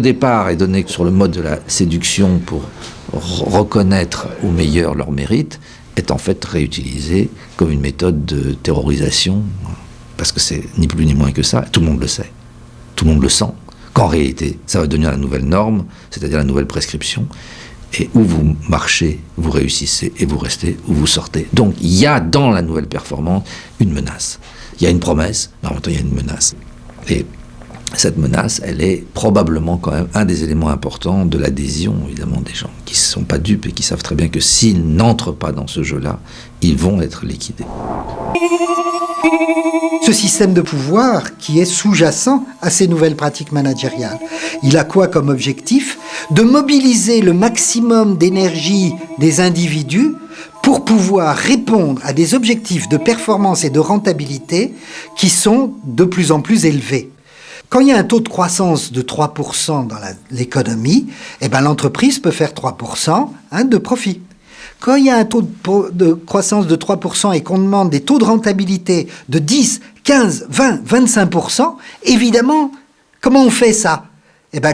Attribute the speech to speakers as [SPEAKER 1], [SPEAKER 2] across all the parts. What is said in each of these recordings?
[SPEAKER 1] départ est donné sur le mode de la séduction pour reconnaître aux meilleurs leurs mérites, est en fait réutilisé comme une méthode de terrorisation, parce que c'est ni plus ni moins que ça, tout le monde le sait, tout le monde le sent, qu'en réalité, ça va devenir la nouvelle norme, c'est-à-dire la nouvelle prescription, et où vous marchez, vous réussissez, et vous restez, où vous sortez. Donc il y a dans la nouvelle performance une menace. Il y a une promesse, mais en même temps il y a une menace. Et cette menace, elle est probablement quand même un des éléments importants de l'adhésion, évidemment, des gens qui ne sont pas dupes et qui savent très bien que s'ils n'entrent pas dans ce jeu-là, ils vont être liquidés.
[SPEAKER 2] Ce système de pouvoir qui est sous-jacent à ces nouvelles pratiques managériales, il a quoi comme objectif? De mobiliser le maximum d'énergie des individus pour pouvoir répondre à des objectifs de performance et de rentabilité qui sont de plus en plus élevés. Quand il y a un taux de croissance de 3% dans l'économie, eh ben l'entreprise peut faire 3% de profit. Quand il y a un taux de croissance de 3% et qu'on demande des taux de rentabilité de 10, 15, 20, 25%, évidemment, comment on fait ça? Eh ben,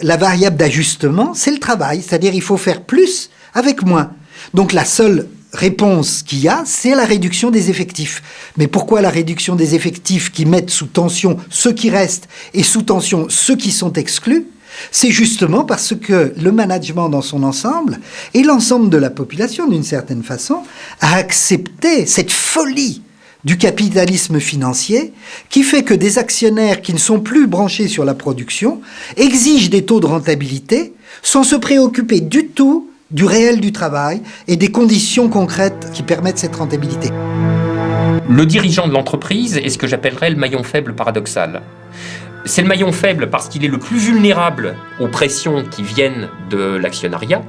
[SPEAKER 2] la variable d'ajustement, c'est le travail. C'est-à-dire il faut faire plus avec moins. Donc la seule réponse qu'il y a, c'est la réduction des effectifs. Mais pourquoi la réduction des effectifs qui mettent sous tension ceux qui restent et sous tension ceux qui sont exclus? C'est justement parce que le management dans son ensemble et l'ensemble de la population, d'une certaine façon, a accepté cette folie du capitalisme financier qui fait que des actionnaires qui ne sont plus branchés sur la production exigent des taux de rentabilité sans se préoccuper du tout du réel du travail et des conditions concrètes qui permettent cette rentabilité.
[SPEAKER 3] Le dirigeant de l'entreprise est ce que j'appellerais le maillon faible paradoxal. C'est le maillon faible parce qu'il est le plus vulnérable aux pressions qui viennent de l'actionnariat.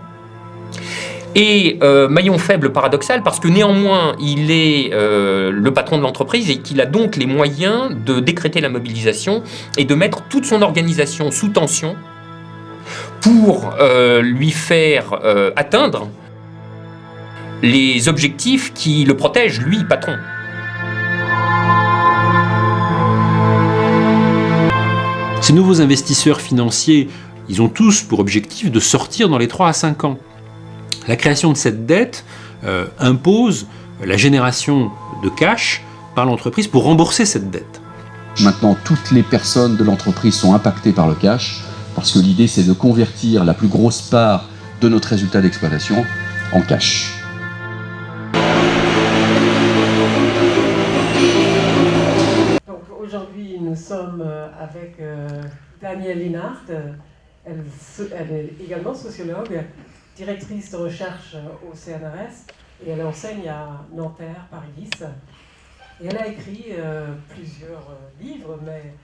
[SPEAKER 3] Et maillon faible paradoxal parce que néanmoins il est le patron de l'entreprise et qu'il a donc les moyens de décréter la mobilisation et de mettre toute son organisation sous tension pour lui faire atteindre les objectifs qui le protègent, lui, patron.
[SPEAKER 4] Ces nouveaux investisseurs financiers, ils ont tous pour objectif de sortir dans les 3 à 5 ans. La création de cette dette impose la génération de cash par l'entreprise pour rembourser cette dette.
[SPEAKER 5] Maintenant, toutes les personnes de l'entreprise sont impactées par le cash, parce que l'idée, c'est de convertir la plus grosse part de notre résultat d'exploitation en cash.
[SPEAKER 6] Donc aujourd'hui, nous sommes avec Danielle Linhart. Elle est également sociologue, directrice de recherche au CNRS, et elle enseigne à Nanterre, Paris 10. Et elle a écrit plusieurs livres, mais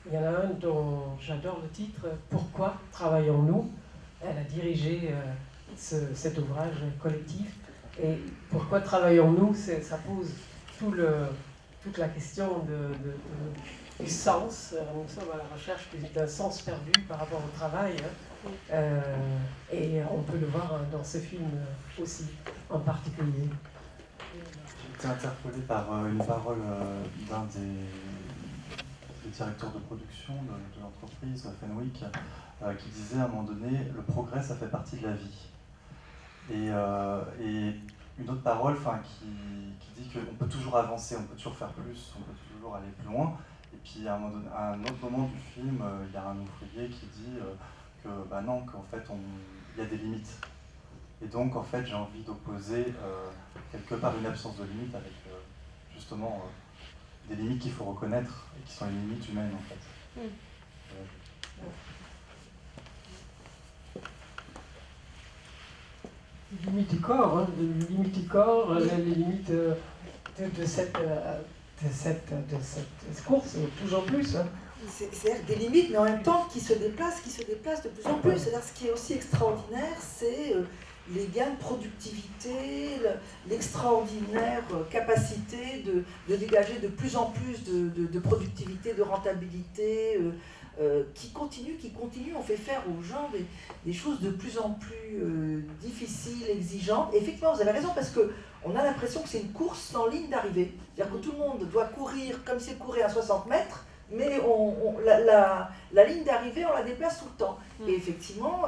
[SPEAKER 6] il y en a un dont j'adore le titre, « Pourquoi travaillons-nous ?» Elle a dirigé cet ouvrage collectif. Et « Pourquoi travaillons-nous ?» ça pose toute la question du sens. Nous sommes à la recherche d'un sens perdu par rapport au travail. Et on peut le voir dans ce film aussi, en particulier.
[SPEAKER 7] J'ai été interpellé par une parole d'un des directeurs de production de l'entreprise, Fenwick, qui disait à un moment donné « le progrès, ça fait partie de la vie ». Et une autre parole qui dit qu'on peut toujours avancer, on peut toujours faire plus, on peut toujours aller plus loin. Et puis à un autre moment du film, il y a un ouvrier qui dit que non, qu'en fait il y a des limites. Et donc en fait j'ai envie d'opposer quelque part une absence de limite avec justement des limites qu'il faut reconnaître et qui sont les limites humaines en fait.
[SPEAKER 6] Les limites du corps, les limites du corps, les limites de cette course, toujours plus.
[SPEAKER 8] C'est-à-dire des limites, mais en même temps qui se déplacent de plus en plus. C'est-à-dire ce qui est aussi extraordinaire, c'est les gains de productivité, l'extraordinaire capacité de dégager de plus en plus de productivité, de rentabilité, qui continue. On fait faire aux gens des choses de plus en plus difficiles, exigeantes. Et effectivement, vous avez raison, parce qu'on a l'impression que c'est une course sans ligne d'arrivée. C'est-à-dire que tout le monde doit courir comme s'il courait à 60 mètres, mais la ligne d'arrivée, on la déplace tout le temps. Et effectivement,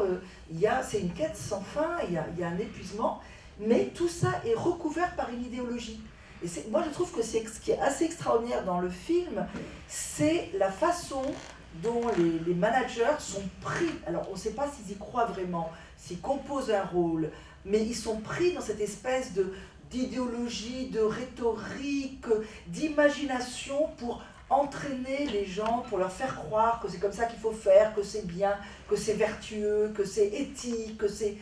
[SPEAKER 8] c'est une quête sans fin, il y a un épuisement, mais tout ça est recouvert par une idéologie. Et moi, je trouve que ce qui est assez extraordinaire dans le film, c'est la façon dont les managers sont pris. Alors, on ne sait pas s'ils y croient vraiment, s'ils composent un rôle, mais ils sont pris dans cette espèce d'idéologie, de rhétorique, d'imagination pour entraîner les gens, pour leur faire croire que c'est comme ça qu'il faut faire, que c'est bien, que c'est vertueux, que c'est éthique, que c'est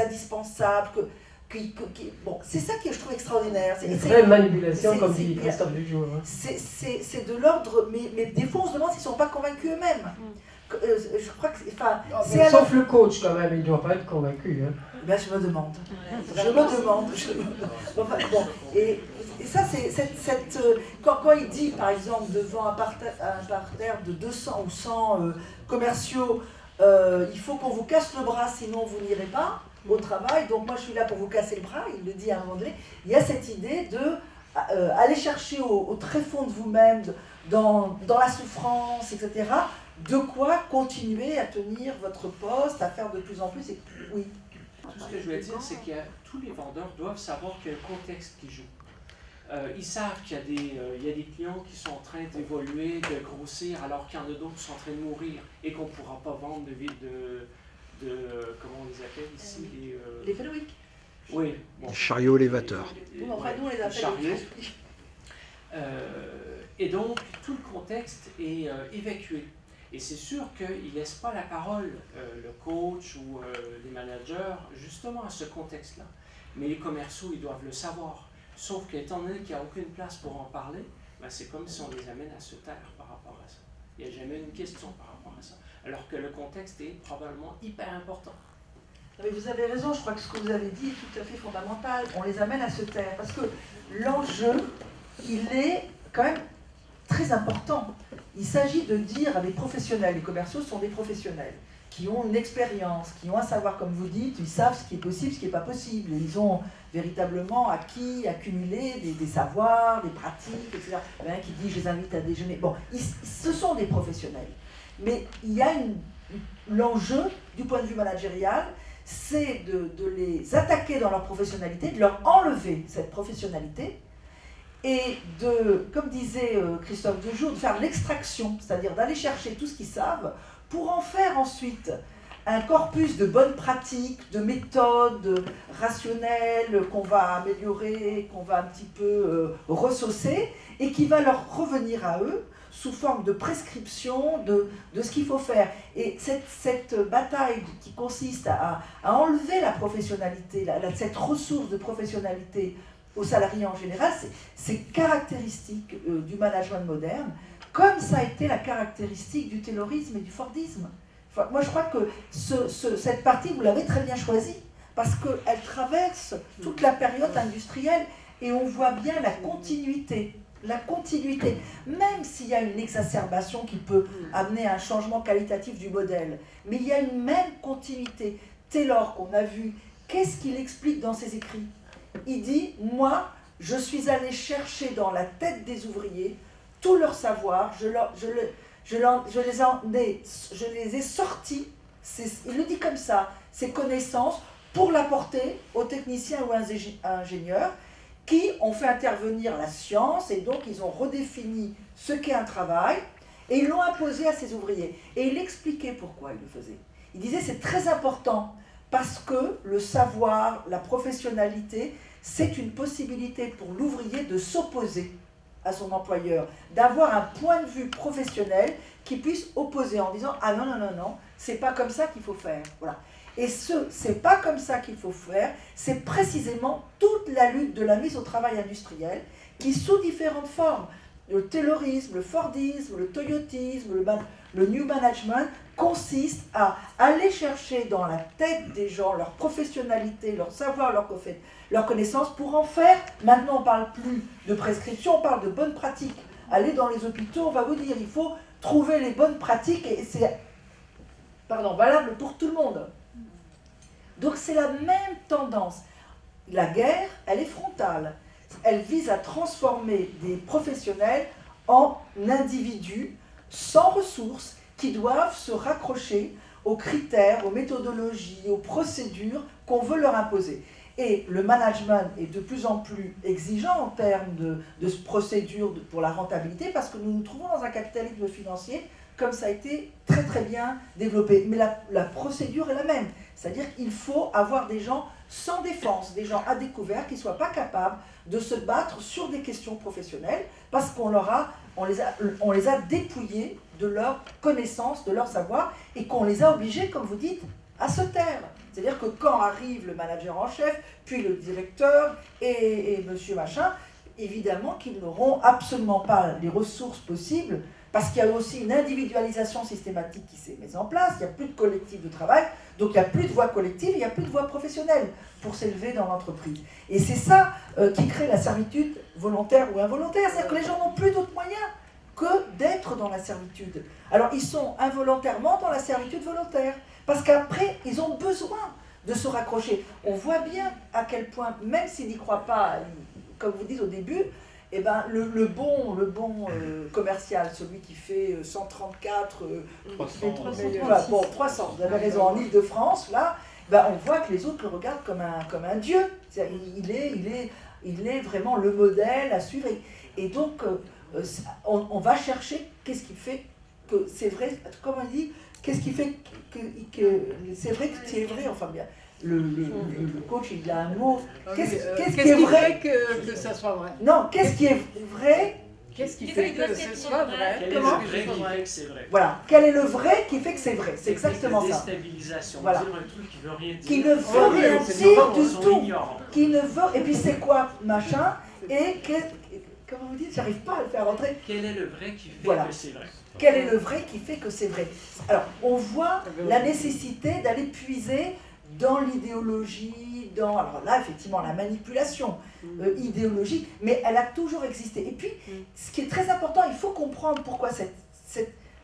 [SPEAKER 8] indispensable, bon, c'est ça que je trouve extrauraire.
[SPEAKER 6] C'est une vraie manipulation, comme dit Christophe Dujour.
[SPEAKER 8] C'est de l'ordre, mais des fois on se demande s'ils ne sont pas convaincus eux-mêmes. Je crois que...
[SPEAKER 6] Sauf le coach quand même, il ne doit pas être convaincu. Hein.
[SPEAKER 8] Ben, je me demande. Bon, et ça, c'est quand il dit, par exemple, devant un parterre de 200 ou 100 commerciaux, il faut qu'on vous casse le bras, sinon vous n'irez pas au travail, donc moi je suis là pour vous casser le bras, il le dit à un moment donné. Il y a cette idée de aller chercher au tréfonds de vous-même, dans la souffrance, etc., de quoi continuer à tenir votre poste, à faire de plus en plus. Oui.
[SPEAKER 9] Tout ce que je voulais dire, c'est que tous les vendeurs doivent savoir qu'il y a un contexte qui joue. Ils savent qu'il y a des clients qui sont en train d'évoluer, de grossir, alors qu'il y en a d'autres qui sont en train de mourir et qu'on ne pourra pas vendre comment on les appelle ici,
[SPEAKER 8] les féloïques.
[SPEAKER 9] Oui. Bon.
[SPEAKER 2] Les chariots élévateurs.
[SPEAKER 8] Enfin, nous, on les appelle
[SPEAKER 9] chariots. Et donc, tout le contexte est évacué. Et c'est sûr qu'ils ne laissent pas la parole, le coach ou les managers, justement à ce contexte-là. Mais les commerciaux, ils doivent le savoir. Sauf qu'étant donné qu'il n'y a aucune place pour en parler, ben c'est comme si on les amène à se taire par rapport à ça. Il n'y a jamais une question par rapport à ça. Alors que le contexte est probablement hyper important.
[SPEAKER 8] Mais vous avez raison, je crois que ce que vous avez dit est tout à fait fondamental. On les amène à se taire. Parce que l'enjeu, il est quand même très important. Il s'agit de dire à des professionnels, les commerciaux sont des professionnels, qui ont une expérience, qui ont un savoir, comme vous dites, ils savent ce qui est possible, ce qui n'est pas possible. Et ils ont véritablement accumulé des savoirs, des pratiques, etc. Il y en a un qui dit « je les invite à déjeuner ». Bon, ce sont des professionnels. Mais il y a l'enjeu, du point de vue managérial, c'est de les attaquer dans leur professionnalité, de leur enlever cette professionnalité, et comme disait Christophe Dujour, de faire l'extraction, c'est-à-dire d'aller chercher tout ce qu'ils savent pour en faire ensuite un corpus de bonnes pratiques, de méthodes rationnelles qu'on va améliorer, qu'on va un petit peu ressaucer, et qui va leur revenir à eux sous forme de prescription de ce qu'il faut faire. Et cette bataille qui consiste à enlever la professionnalité, cette ressource de professionnalité aux salariés en général, c'est caractéristique du management moderne, comme ça a été la caractéristique du taylorisme et du fordisme. Enfin, moi, je crois que cette partie, vous l'avez très bien choisie, parce qu'elle traverse toute la période industrielle, et on voit bien la continuité, même s'il y a une exacerbation qui peut amener à un changement qualitatif du modèle, mais il y a une même continuité. Taylor, qu'on a vu, qu'est-ce qu'il explique dans ses écrits? Il dit, moi, je suis allé chercher dans la tête des ouvriers tout leur savoir, je les ai sortis, il le dit comme ça, ces connaissances, pour l'apporter aux techniciens ou ingénieurs qui ont fait intervenir la science, et donc ils ont redéfini ce qu'est un travail, et ils l'ont imposé à ces ouvriers. Et il expliquait pourquoi il le faisait. Il disait, c'est très important, parce que le savoir, la professionnalité, c'est une possibilité pour l'ouvrier de s'opposer à son employeur, d'avoir un point de vue professionnel qui puisse opposer en disant « Ah non, non, non, non, c'est pas comme ça qu'il faut faire. » Voilà. Et c'est pas comme ça qu'il faut faire, c'est précisément toute la lutte de la mise au travail industriel qui, sous différentes formes, le taylorisme, le fordisme, le toyotisme, le new management, consiste à aller chercher dans la tête des gens leur professionnalité, leur savoir, leur connaissance, pour en faire, maintenant on ne parle plus de prescription, on parle de bonnes pratiques. Allez dans les hôpitaux, on va vous dire, il faut trouver les bonnes pratiques, et c'est valable pour tout le monde. Donc c'est la même tendance. La guerre, elle est frontale. Elle vise à transformer des professionnels en individus sans ressources qui doivent se raccrocher aux critères, aux méthodologies, aux procédures qu'on veut leur imposer. Et le management est de plus en plus exigeant en termes de procédures pour la rentabilité, parce que nous nous trouvons dans un capitalisme financier, comme ça a été très très bien développé. Mais la procédure est la même. C'est-à-dire qu'il faut avoir des gens sans défense, des gens à découvert qui ne soient pas capables de se battre sur des questions professionnelles, parce qu'on les a dépouillés de leur connaissance, de leur savoir, et qu'on les a obligés, comme vous dites, à se taire. C'est-à-dire que quand arrive le manager en chef, puis le directeur et monsieur machin, évidemment qu'ils n'auront absolument pas les ressources possibles, parce qu'il y a aussi une individualisation systématique qui s'est mise en place, il n'y a plus de collectif de travail, donc il n'y a plus de voie collective, il n'y a plus de voie professionnelle pour s'élever dans l'entreprise. Et c'est ça qui crée la servitude volontaire ou involontaire, c'est-à-dire que les gens n'ont plus d'autres moyens que d'être dans la servitude. Alors ils sont involontairement dans la servitude volontaire, parce qu'après ils ont besoin de se raccrocher. On voit bien à quel point, même s'ils n'y croient pas, comme vous dites au début, eh ben, le bon commercial, celui qui fait 134, 300, vous avez raison, en Ile-de-France, là, ben, on voit que les autres le regardent comme un dieu. Il est vraiment le modèle à suivre. Et donc, on va chercher qu'est-ce qui fait que c'est vrai, comme on dit, qu'est-ce qui fait que c'est vrai que c'est vrai, enfin bien. Le coach, il a un mot. Qu'est-ce qui est vrai
[SPEAKER 6] que ça soit vrai?
[SPEAKER 8] Non, qu'est-ce qui est vrai?
[SPEAKER 6] Qu'est-ce qui fait que ce soit vrai?
[SPEAKER 9] Quel est le vrai qui fait que c'est vrai?
[SPEAKER 8] Voilà, quel est le vrai qui fait que c'est vrai? C'est exactement ça.
[SPEAKER 9] Déstabilisation,
[SPEAKER 8] voilà.
[SPEAKER 9] dire un truc qui veut rien dire.
[SPEAKER 8] Qui ne veut rien dire du tout. Qui ne veut. Et puis c'est quoi, machin? Et comment vous dites? J'arrive pas à le faire rentrer.
[SPEAKER 9] Quel est le vrai qui fait que c'est vrai?
[SPEAKER 8] Quel est le vrai qui fait que c'est vrai? Alors, on voit la nécessité d'aller puiser dans l'idéologie, alors là, effectivement, la manipulation idéologique, mais elle a toujours existé. Et puis, ce qui est très important, il faut comprendre pourquoi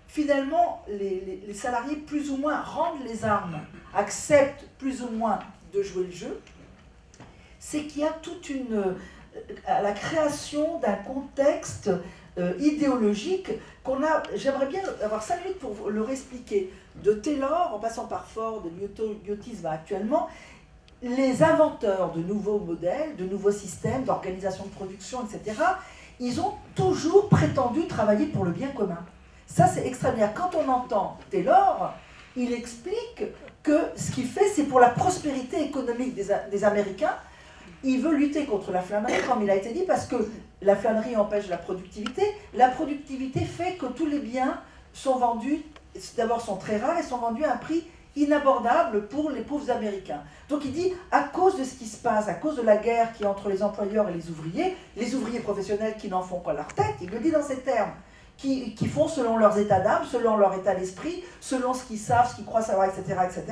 [SPEAKER 8] finalement, les salariés, plus ou moins, rendent les armes, acceptent plus ou moins de jouer le jeu, c'est qu'il y a toute la création d'un contexte idéologique j'aimerais bien avoir 5 minutes pour leur expliquer. De Taylor, en passant par Ford, de Newton actuellement, les inventeurs de nouveaux modèles, de nouveaux systèmes, d'organisation de production, etc., ils ont toujours prétendu travailler pour le bien commun. Ça, c'est extraordinaire. Quand on entend Taylor, il explique que ce qu'il fait, c'est pour la prospérité économique des Américains. Il veut lutter contre la flânerie, comme il a été dit, parce que la flânerie empêche la productivité. La productivité fait que tous les biens sont vendus, d'abord sont très rares et sont vendus à un prix inabordable pour les pauvres Américains. Donc il dit, à cause de ce qui se passe, à cause de la guerre qui est entre les employeurs et les ouvriers professionnels qui n'en font pas leur tête, il le dit dans ces termes, qui font selon leurs états d'âme, selon leur état d'esprit, selon ce qu'ils savent, ce qu'ils croient savoir, etc., etc.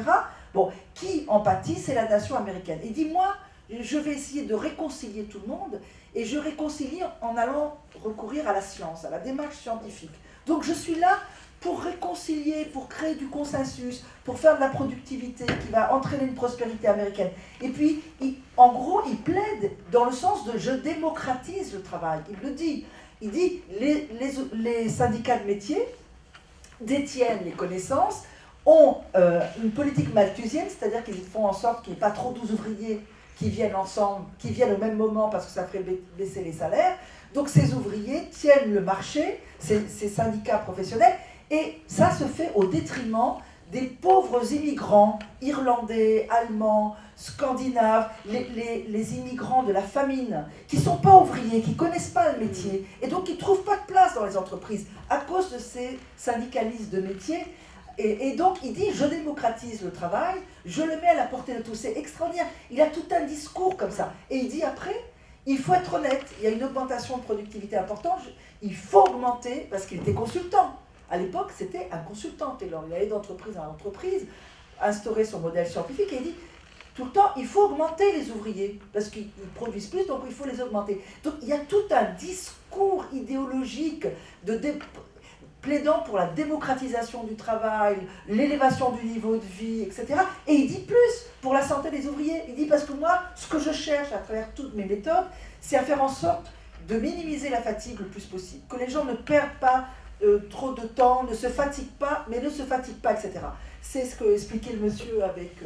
[SPEAKER 8] Bon, qui en pâtit, c'est la nation américaine. Et dit, moi, je vais essayer de réconcilier tout le monde, et je réconcilie en allant recourir à la science, à la démarche scientifique. Donc je suis là pour réconcilier, pour créer du consensus, pour faire de la productivité qui va entraîner une prospérité américaine. Et puis, en gros, il plaide dans le sens de « je démocratise le travail ». Il le dit. Il dit les syndicats de métier détiennent les connaissances, ont une politique malthusienne, c'est-à-dire qu'ils font en sorte qu'il n'y ait pas trop 12 ouvriers qui viennent ensemble, qui viennent au même moment parce que ça ferait baisser les salaires. Donc ces ouvriers tiennent le marché, ces syndicats professionnels, et ça se fait au détriment des pauvres immigrants, irlandais, allemands, scandinaves, les immigrants de la famine, qui ne sont pas ouvriers, qui ne connaissent pas le métier, et donc qui ne trouvent pas de place dans les entreprises à cause de ces syndicalistes de métier. Et donc il dit, je démocratise le travail, je le mets à la portée de tous. C'est extraordinaire. Il a tout un discours comme ça. Et il dit après, il faut être honnête, il y a une augmentation de productivité importante, il faut augmenter, parce qu'il était consultant. À l'époque, c'était un consultant, Taylor. Il allait d'entreprise en entreprise, instaurer son modèle scientifique, et il dit, tout le temps, il faut augmenter les ouvriers, parce qu'ils produisent plus, donc il faut les augmenter. Donc il y a tout un discours idéologique plaidant pour la démocratisation du travail, l'élévation du niveau de vie, etc. Et il dit plus pour la santé des ouvriers. Il dit parce que moi, ce que je cherche à travers toutes mes méthodes, c'est à faire en sorte de minimiser la fatigue le plus possible, que les gens ne perdent pas trop de temps, ne se fatiguent pas, mais ne se fatiguent pas, etc. C'est ce que expliquait le monsieur avec,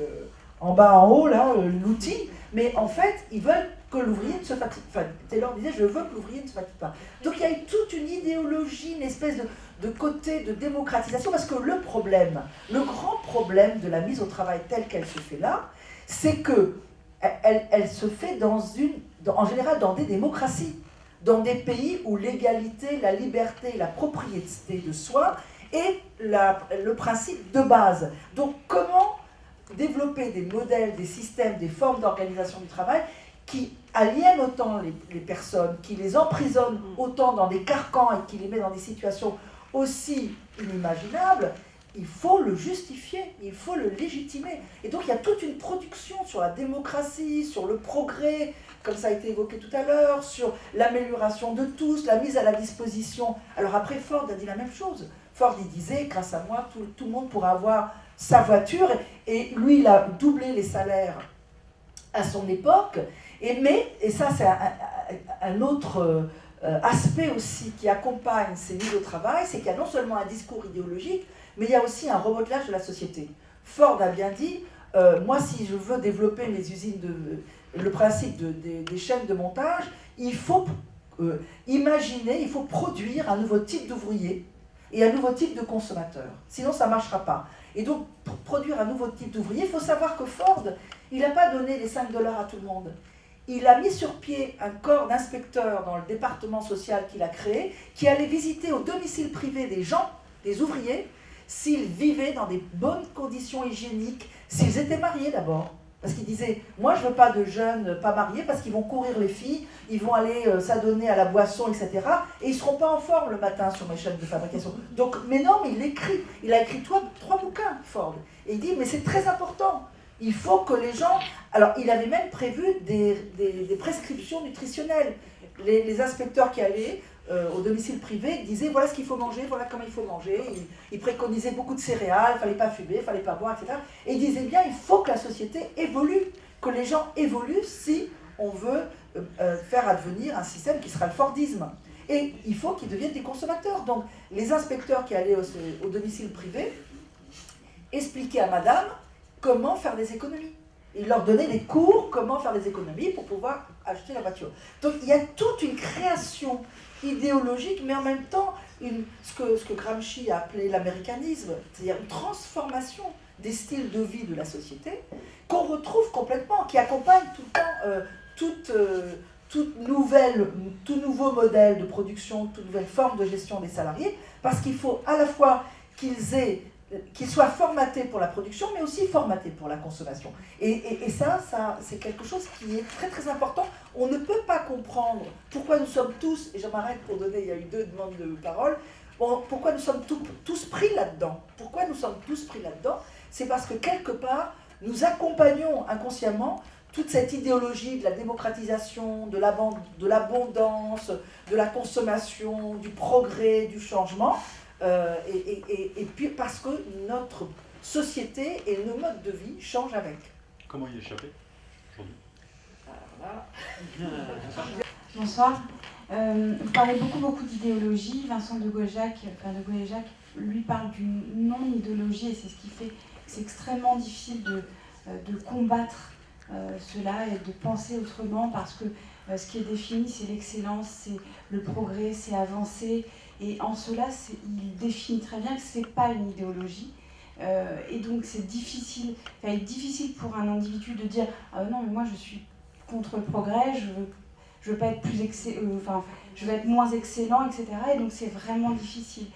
[SPEAKER 8] en bas, en haut, là, l'outil, mais en fait, ils veulent que l'ouvrier ne se fatigue. Enfin, Taylor disait, je veux que l'ouvrier ne se fatigue pas. Donc il y a eu toute une idéologie, une espèce de côté de démocratisation, parce que le grand problème de la mise au travail telle qu'elle se fait là, c'est que elle se fait en général dans des démocraties, dans des pays où l'égalité, la liberté, la propriété de soi est le principe de base. Donc comment développer des modèles, des systèmes, des formes d'organisation du travail qui aliènent autant les personnes, qui les emprisonnent autant dans des carcans et qui les met dans des situations aussi inimaginables, il faut le justifier, il faut le légitimer. Et donc il y a toute une production sur la démocratie, sur le progrès, comme ça a été évoqué tout à l'heure, sur l'amélioration de tous, la mise à la disposition. Alors après, Ford a dit la même chose. Ford, il disait, grâce à moi, tout le monde pourra avoir sa voiture. Et lui, il a doublé les salaires à son époque. Et ça, c'est un autre aspect aussi qui accompagne ces mises au travail, c'est qu'il y a non seulement un discours idéologique, mais il y a aussi un remodelage de la société. Ford a bien dit, moi, si je veux développer mes usines, le principe des chaînes de montage, il faut imaginer, il faut produire un nouveau type d'ouvrier et un nouveau type de consommateur. Sinon, ça ne marchera pas. Et donc, pour produire un nouveau type d'ouvrier, il faut savoir que Ford, il n'a pas donné les $5 à tout le monde. Il a mis sur pied un corps d'inspecteurs dans le département social qu'il a créé, qui allait visiter au domicile privé des gens, des ouvriers, s'ils vivaient dans des bonnes conditions hygiéniques, s'ils étaient mariés d'abord. Parce qu'il disait, moi je ne veux pas de jeunes pas mariés parce qu'ils vont courir les filles, ils vont aller s'adonner à la boisson, etc. Et ils ne seront pas en forme le matin sur mes chaînes de fabrication. Donc, mais non, mais il a écrit 3 bouquins, Ford. Et il dit, mais c'est très important. Il faut que les gens... Alors, il avait même prévu des prescriptions nutritionnelles. Les inspecteurs qui allaient au domicile privé disaient, voilà ce qu'il faut manger, voilà comment il faut manger. Il préconisait beaucoup de céréales, il ne fallait pas fumer, il ne fallait pas boire, etc. Et il disait bien, il faut que la société évolue, que les gens évoluent si on veut faire advenir un système qui sera le Fordisme. Et il faut qu'ils deviennent des consommateurs. Donc, les inspecteurs qui allaient au domicile privé expliquaient à madame comment faire des économies. Il leur donnait des cours comment faire des économies pour pouvoir acheter la voiture. Donc il y a toute une création idéologique, mais en même temps ce que Gramsci a appelé l'américanisme, c'est-à-dire une transformation des styles de vie de la société qu'on retrouve complètement, qui accompagne tout le temps tout nouveau modèle de production, toute nouvelle forme de gestion des salariés, parce qu'il faut à la fois qu'ils soient formatés pour la production, mais aussi formatés pour la consommation. Et ça c'est quelque chose qui est très très important. On ne peut pas comprendre pourquoi nous sommes tous, et je m'arrête pour donner, il y a eu 2 demandes de parole, pourquoi nous sommes tous pris là-dedans. Pourquoi nous sommes tous pris là-dedans? C'est parce que quelque part, nous accompagnons inconsciemment toute cette idéologie de la démocratisation, de l'abondance, de la consommation, du progrès, du changement, et puis parce que notre société et nos modes de vie changent avec.
[SPEAKER 10] Comment y échapper aujourd'hui?
[SPEAKER 11] Bonsoir. Vous parlez beaucoup d'idéologie. Vincent de Gouéjac, lui parle d'une non-idéologie, et c'est ce qui fait que c'est extrêmement difficile de combattre cela et de penser autrement, parce que ce qui est défini, c'est l'excellence, c'est le progrès, c'est avancer. Et en cela, il définit très bien que ce n'est pas une idéologie. Et donc, c'est difficile pour un individu de dire « Ah non, mais moi, je suis contre le progrès, je veux pas être je veux être moins excellent, etc. » Et donc, c'est vraiment difficile.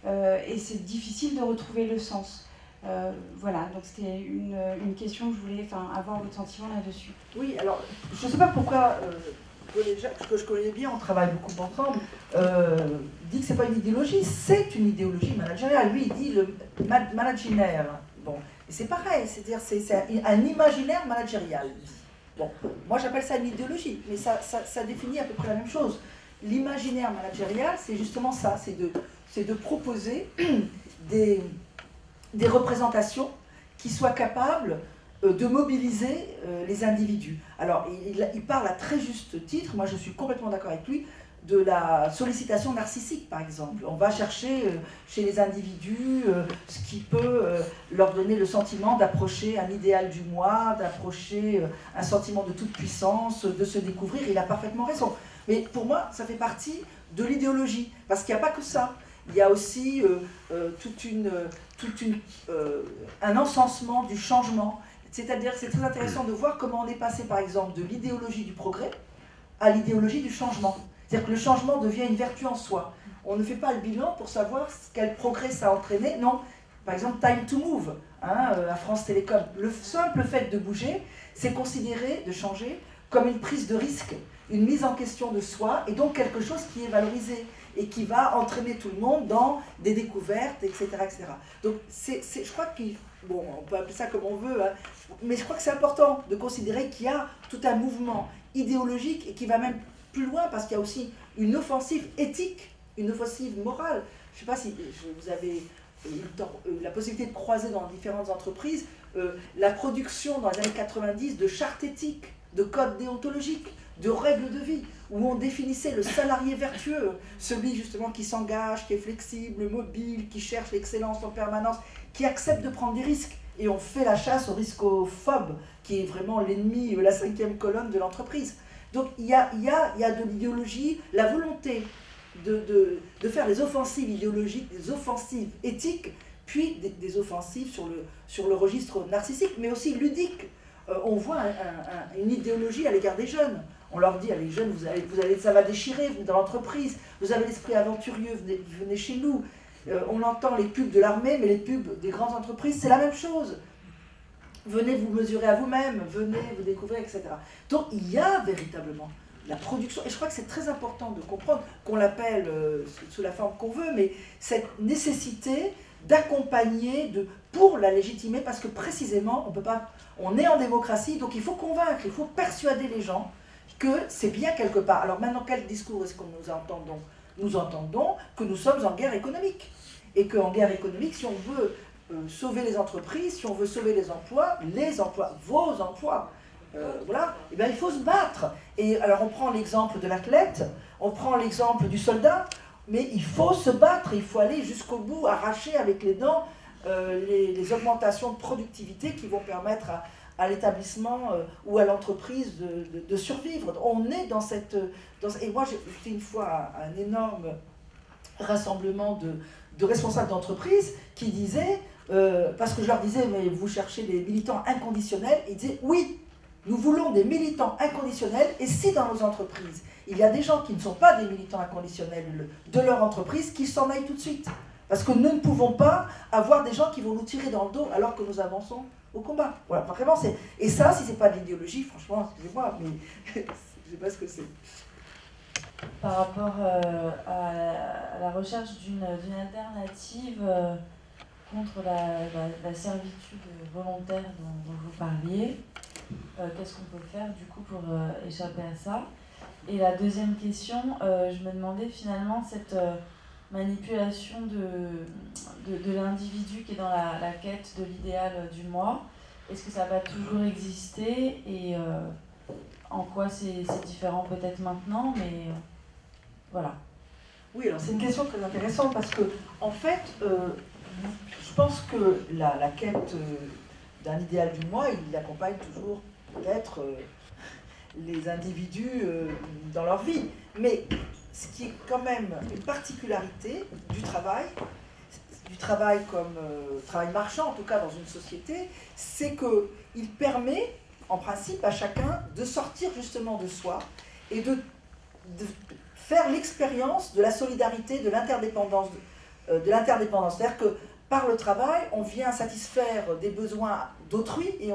[SPEAKER 11] Et c'est difficile de retrouver le sens. Voilà, donc c'était une question que je voulais avoir votre sentiment là-dessus.
[SPEAKER 8] Oui, alors, je ne sais pas pourquoi... que je connais bien, on travaille beaucoup ensemble, dit que ce n'est pas une idéologie, c'est une idéologie managériale. Lui, il dit le managinaire. Bon, et c'est pareil, c'est-à-dire c'est un imaginaire managérial. Bon, moi j'appelle ça une idéologie, mais ça définit à peu près la même chose. L'imaginaire managérial, c'est justement ça, c'est de proposer des représentations qui soient capables de mobiliser les individus. Alors, il parle à très juste titre, moi je suis complètement d'accord avec lui, de la sollicitation narcissique, par exemple. On va chercher chez les individus ce qui peut leur donner le sentiment d'approcher un idéal du moi, d'approcher un sentiment de toute puissance, de se découvrir. Il a parfaitement raison. Mais pour moi, ça fait partie de l'idéologie, parce qu'il n'y a pas que ça. Il y a aussi un encensement du changement. C'est-à-dire que c'est très intéressant de voir comment on est passé, par exemple, de l'idéologie du progrès à l'idéologie du changement. C'est-à-dire que le changement devient une vertu en soi. On ne fait pas le bilan pour savoir quel progrès ça a entraîné. Non, par exemple, Time to Move, à France Télécom. Le simple fait de bouger, c'est considéré, de changer, comme une prise de risque, une mise en question de soi, et donc quelque chose qui est valorisé et qui va entraîner tout le monde dans des découvertes, etc. etc. Donc je crois bon, on peut appeler ça comme on veut, mais je crois que c'est important de considérer qu'il y a tout un mouvement idéologique et qui va même plus loin, parce qu'il y a aussi une offensive éthique, une offensive morale. Je ne sais pas si vous avez eu la possibilité de croiser dans différentes entreprises la production dans les années 90 de chartes éthiques, de codes déontologiques, de règles de vie, où on définissait le salarié vertueux, celui justement qui s'engage, qui est flexible, mobile, qui cherche l'excellence en permanence, qui accepte de prendre des risques. Et on fait la chasse au riscophobe, qui est vraiment l'ennemi, la 5e colonne de l'entreprise. Donc il y a de l'idéologie, la volonté de faire des offensives idéologiques, des offensives éthiques, puis des offensives sur le registre narcissique, mais aussi ludique. On voit une idéologie à l'égard des jeunes. On leur dit, les jeunes, ça va déchirer, venez dans l'entreprise, vous avez l'esprit aventurieux, venez chez nous. On entend les pubs de l'armée, mais les pubs des grandes entreprises, c'est la même chose. Venez vous mesurer à vous-même, venez vous découvrir, etc. Donc il y a véritablement la production, et je crois que c'est très important de comprendre, qu'on l'appelle sous la forme qu'on veut, mais cette nécessité d'accompagner, pour la légitimer, parce que précisément, on est en démocratie, donc il faut convaincre, il faut persuader les gens que c'est bien quelque part. Alors maintenant, quel discours est-ce que nous entendons ? Nous entendons que nous sommes en guerre économique, et qu'en guerre économique, si on veut sauver les entreprises, si on veut sauver les emplois, vos emplois, voilà, et bien il faut se battre. Et alors on prend l'exemple de l'athlète, on prend l'exemple du soldat, mais il faut se battre, il faut aller jusqu'au bout, arracher avec les dents les augmentations de productivité qui vont permettre à l'établissement ou à l'entreprise de survivre. On est dans cette... et moi, j'ai fait une fois un énorme rassemblement de responsables d'entreprise qui disaient, parce que je leur disais, mais vous cherchez des militants inconditionnels, ils disaient, oui, nous voulons des militants inconditionnels, et si dans nos entreprises, il y a des gens qui ne sont pas des militants inconditionnels de leur entreprise, qu'ils s'en aillent tout de suite. Parce que nous ne pouvons pas avoir des gens qui vont nous tirer dans le dos alors que nous avançons au combat. Voilà, vraiment, c'est... Et ça, si c'est pas de l'idéologie, franchement, excusez-moi, mais je sais pas ce que c'est.
[SPEAKER 12] Par rapport à la recherche d'une alternative contre la servitude volontaire dont vous parliez, qu'est-ce qu'on peut faire du coup pour échapper à ça? Et la deuxième question, je me demandais finalement cette manipulation de l'individu qui est dans la quête de l'idéal du moi, est-ce que ça va toujours exister et en quoi c'est différent peut-être maintenant, mais voilà.
[SPEAKER 8] Oui, alors c'est une question très intéressante parce que, en fait, je pense que la quête d'un idéal du moi, il accompagne toujours peut-être les individus dans leur vie. Mais ce qui est quand même une particularité du travail comme travail marchand, en tout cas dans une société, c'est qu'il permet, en principe, à chacun de sortir justement de soi et de faire l'expérience de la solidarité, de l'interdépendance. C'est-à-dire que par le travail, on vient satisfaire des besoins d'autrui et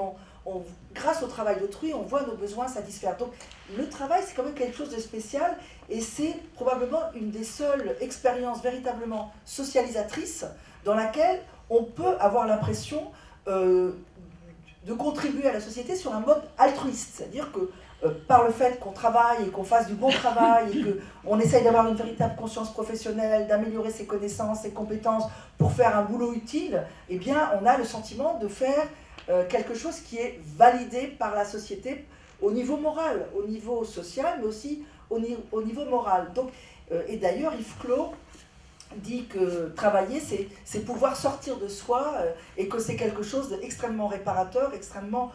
[SPEAKER 8] grâce au travail d'autrui, on voit nos besoins satisfaits. Donc le travail, c'est quand même quelque chose de spécial et c'est probablement une des seules expériences véritablement socialisatrices dans laquelle on peut avoir l'impression de contribuer à la société sur un mode altruiste. C'est-à-dire que par le fait qu'on travaille et qu'on fasse du bon travail et qu'on essaye d'avoir une véritable conscience professionnelle, d'améliorer ses connaissances, ses compétences pour faire un boulot utile, eh bien on a le sentiment de faire quelque chose qui est validé par la société au niveau moral, au niveau social, mais aussi au niveau moral. Donc, et d'ailleurs, Yves Clos dit que travailler, c'est pouvoir sortir de soi et que c'est quelque chose d'extrêmement réparateur, extrêmement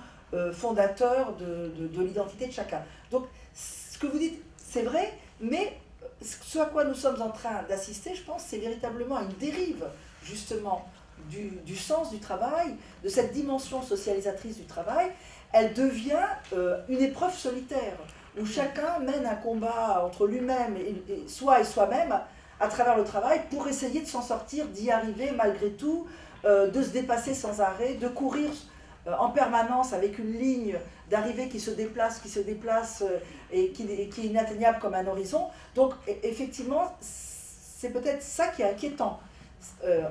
[SPEAKER 8] fondateur de l'identité de chacun. Donc, ce que vous dites, c'est vrai, mais ce à quoi nous sommes en train d'assister, je pense, c'est véritablement une dérive, justement, du sens du travail, de cette dimension socialisatrice du travail. Elle devient une épreuve solitaire, où chacun mène un combat entre lui-même et soi-même à travers le travail pour essayer de s'en sortir, d'y arriver malgré tout, de se dépasser sans arrêt, de courir en permanence avec une ligne d'arrivée qui se déplace et qui est inatteignable comme un horizon. Donc effectivement, c'est peut-être ça qui est inquiétant.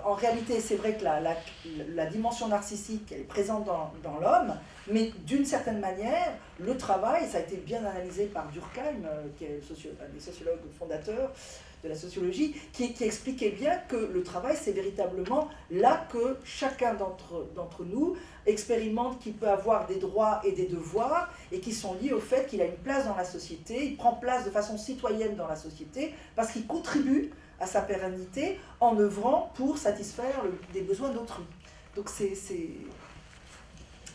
[SPEAKER 8] En réalité, c'est vrai que la dimension narcissique, elle est présente dans l'homme, mais d'une certaine manière, le travail, ça a été bien analysé par Durkheim, qui est un des sociologues fondateurs de la sociologie, qui expliquait bien que le travail, c'est véritablement là que chacun d'entre nous expérimente qu'il peut avoir des droits et des devoirs, et qui sont liés au fait qu'il a une place dans la société, il prend place de façon citoyenne dans la société, parce qu'il contribue à sa pérennité en œuvrant pour satisfaire des besoins d'autrui. Donc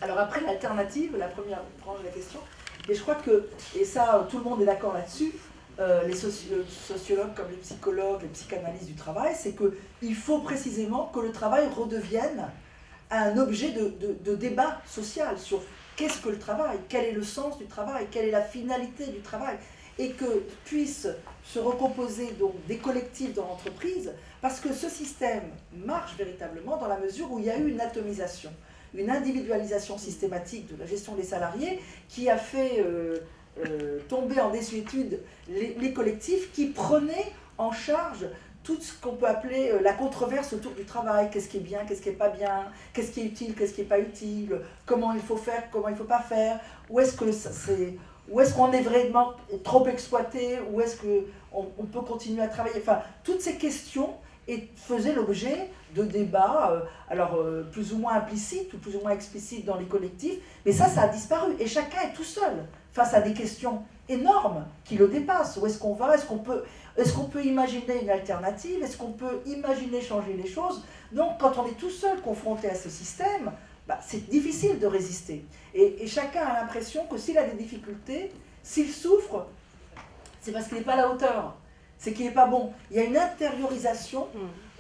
[SPEAKER 8] Alors après, l'alternative, la première branche de la question, et je crois que, et ça tout le monde est d'accord là-dessus, les sociologues comme les psychologues, les psychanalystes du travail, c'est qu'il faut précisément que le travail redevienne un objet de débat social sur qu'est-ce que le travail, quel est le sens du travail, quelle est la finalité du travail, et que puissent se recomposer donc des collectifs dans l'entreprise, parce que ce système marche véritablement dans la mesure où il y a eu une atomisation, une individualisation systématique de la gestion des salariés qui a fait tomber en désuétude les collectifs qui prenaient en charge tout ce qu'on peut appeler la controverse autour du travail, qu'est-ce qui est bien, qu'est-ce qui n'est pas bien, qu'est-ce qui est utile, qu'est-ce qui n'est pas utile, comment il faut faire, comment il ne faut pas faire, où est-ce qu'on est vraiment trop exploité, où est-ce qu'on peut continuer à travailler, enfin, toutes ces questions faisaient l'objet de débats, plus ou moins implicites ou plus ou moins explicites dans les collectifs, mais ça a disparu, et chacun est tout seul face à des questions énormes qui le dépassent. Où est-ce qu'on va? Est-ce qu'on peut imaginer une alternative? Est-ce qu'on peut imaginer changer les choses? Donc, quand on est tout seul confronté à ce système, c'est difficile de résister. Et chacun a l'impression que s'il a des difficultés, s'il souffre, c'est parce qu'il n'est pas à la hauteur. C'est qu'il n'est pas bon. Il y a une intériorisation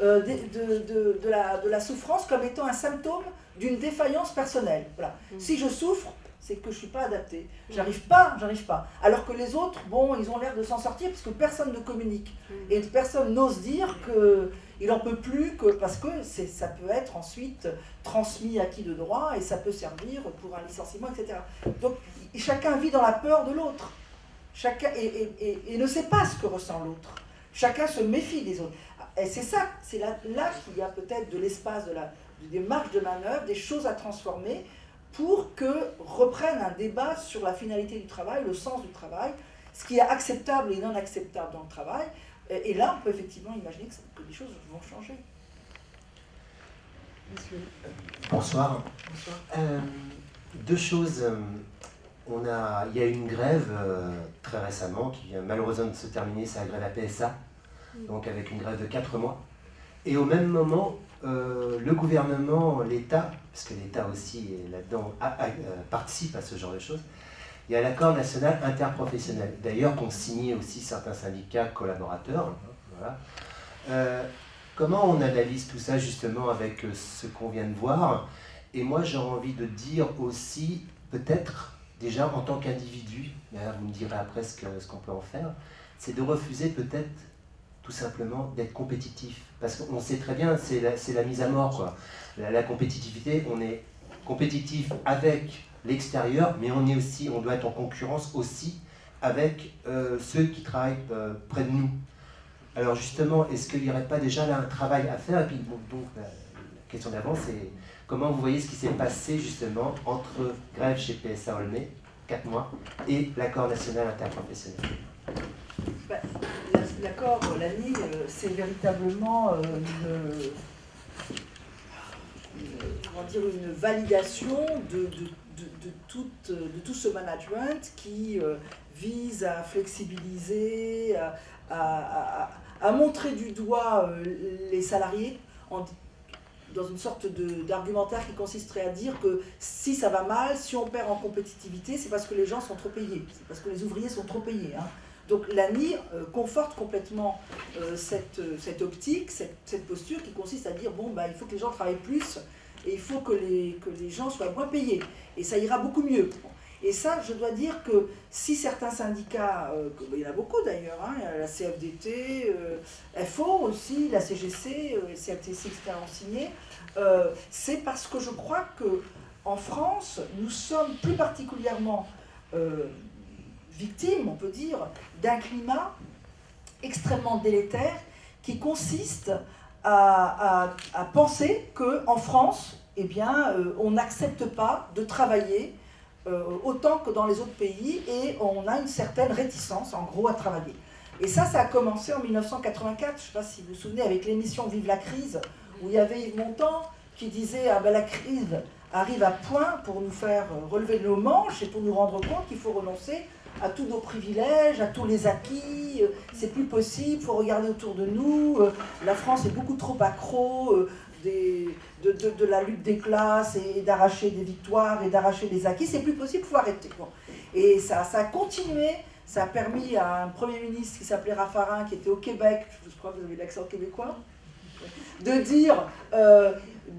[SPEAKER 8] de la souffrance comme étant un symptôme d'une défaillance personnelle. Voilà. Si je souffre, c'est que je ne suis pas adapté. J'arrive pas. Alors que les autres, ils ont l'air de s'en sortir parce que personne ne communique. Et personne n'ose dire qu'il n'en peut plus, parce que ça peut être ensuite transmis acquis de droit et ça peut servir pour un licenciement, etc. Donc chacun vit dans la peur de l'autre. Chacun et ne sait pas ce que ressent l'autre. Chacun se méfie des autres. Et c'est ça, c'est là qu'il y a peut-être de l'espace, des marges de manœuvre, des choses à transformer pour que reprenne un débat sur la finalité du travail, le sens du travail, ce qui est acceptable et non acceptable dans le travail. Et là, on peut effectivement imaginer que les choses vont changer.
[SPEAKER 6] Monsieur.
[SPEAKER 13] Bonsoir. Deux choses. Il y a eu une grève très récemment qui vient malheureusement de se terminer, c'est la grève à PSA, donc avec une grève de 4 mois. Et au même moment, le gouvernement, l'État, parce que l'État aussi est là-dedans, participe à ce genre de choses, il y a l'accord national interprofessionnel, d'ailleurs qu'ont signé aussi certains syndicats collaborateurs. Voilà. Comment on analyse tout ça justement avec ce qu'on vient de voir? Et moi j'aurais envie de dire aussi, peut-être, déjà en tant qu'individu, vous me direz après ce qu'on peut en faire, c'est de refuser peut-être tout simplement d'être compétitif. Parce qu'on sait très bien, c'est la mise à mort, quoi. La compétitivité, on est compétitif avec l'extérieur, mais on doit être en concurrence aussi avec ceux qui travaillent près de nous. Alors justement, est-ce qu'il n'y aurait pas déjà là un travail à faire? Et puis donc la question d'avant, c'est comment vous voyez ce qui s'est passé justement entre grève chez PSA Olney, 4 mois, et l'accord national interprofessionnel?
[SPEAKER 8] L'accord, l'ANI, c'est véritablement une validation de tout ce management qui vise à flexibiliser, à montrer du doigt les salariés dans une sorte d'argumentaire qui consisterait à dire que si ça va mal, si on perd en compétitivité, c'est parce que les gens sont trop payés, c'est parce que les ouvriers sont trop payés. Hein. Donc l'ANI conforte complètement cette optique, cette posture qui consiste à dire bon, bah, il faut que les gens travaillent plus et il faut que les gens soient moins payés. Et ça ira beaucoup mieux. Et ça, je dois dire que si certains syndicats, il y en a beaucoup d'ailleurs, hein, la CFDT, FO aussi, la CGC, le CFTC, etc. ont signé, c'est parce que je crois qu'en France, nous sommes plus particulièrement victimes, on peut dire, d'un climat extrêmement délétère qui consiste à penser qu'en France, eh bien, on n'accepte pas de travailler autant que dans les autres pays et on a une certaine réticence, en gros, à travailler. Et ça a commencé en 1984, je ne sais pas si vous vous souvenez, avec l'émission Vive la crise, où il y avait Yves Montand qui disait « Ah ben la crise arrive à point pour nous faire relever nos manches et pour nous rendre compte qu'il faut renoncer à tous nos privilèges, à tous les acquis, c'est plus possible, il faut regarder autour de nous, la France est beaucoup trop accro de la lutte des classes et d'arracher des victoires et d'arracher des acquis, c'est plus possible, il faut arrêter. » Bon. Et ça a continué, ça a permis à un Premier ministre qui s'appelait Raffarin, qui était au Québec, je crois que vous avez l'accent québécois, de dire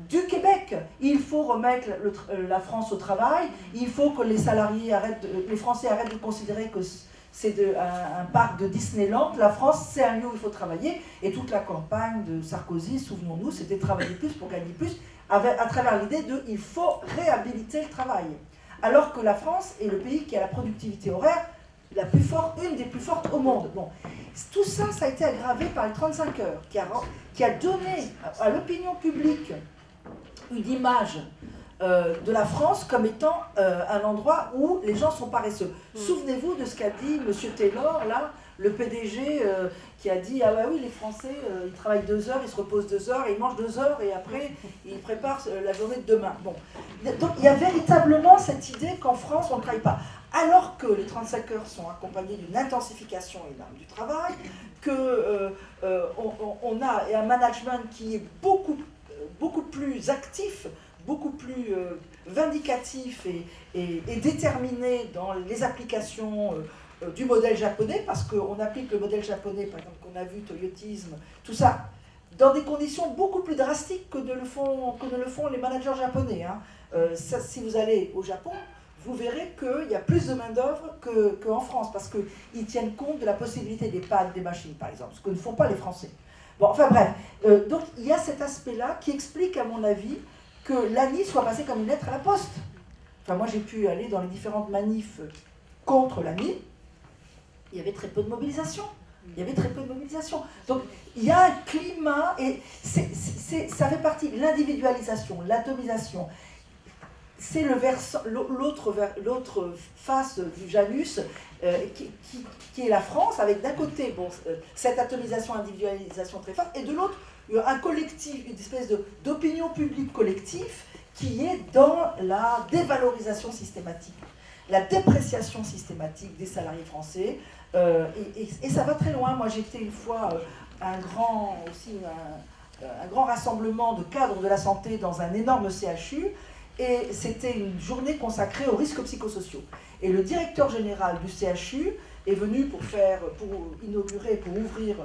[SPEAKER 8] du Québec, il faut remettre la France au travail, il faut que les salariés les Français arrêtent de considérer que c'est un parc de Disneyland. La France, c'est un lieu où il faut travailler. Et toute la campagne de Sarkozy, souvenons-nous, c'était travailler plus pour gagner plus, à travers l'idée de il faut réhabiliter le travail. Alors que la France est le pays qui a la productivité horaire la plus forte, une des plus fortes au monde. Bon. Tout ça, ça a été aggravé par les 35 heures, qui a donné à l'opinion publique une image de la France comme étant un endroit où les gens sont paresseux. Souvenez-vous de ce qu'a dit M. Taylor, là, le PDG, qui a dit « Ah bah oui, les Français, ils travaillent 2 heures, ils se reposent 2 heures, et ils mangent 2 heures, et après, ils préparent la journée de demain. » Bon. Donc il y a véritablement cette idée qu'en France, on ne travaille pas. Alors que les 35 heures sont accompagnées d'une intensification énorme du travail, qu'on a un management qui est beaucoup plus actif, beaucoup plus vindicatif et déterminé dans les applications du modèle japonais, parce qu'on applique le modèle japonais, par exemple, qu'on a vu, Toyotisme, tout ça, dans des conditions beaucoup plus drastiques que ne le font les managers japonais. Hein. Ça, si vous allez au Japon, vous verrez qu'il y a plus de main-d'œuvre qu'en France, parce qu'ils tiennent compte de la possibilité des pannes des machines, par exemple, ce que ne font pas les Français. Bon, enfin bref, donc il y a cet aspect-là qui explique, à mon avis, que l'ANI soit passée comme une lettre à la poste. Enfin, moi, j'ai pu aller dans les différentes manifs contre l'ANI, il y avait très peu de mobilisation. Donc, il y a un climat, et ça fait partie de l'individualisation, l'atomisation. C'est l'autre face du Janus, qui est la France, avec d'un côté cette atomisation, individualisation très forte, et de l'autre, un collectif, une espèce d'opinion publique collective qui est dans la dévalorisation systématique, la dépréciation systématique des salariés français. Et ça va très loin. Moi, j'étais une fois un grand rassemblement de cadres de la santé dans un énorme CHU, et c'était une journée consacrée aux risques psychosociaux. Et le directeur général du CHU est venu pour ouvrir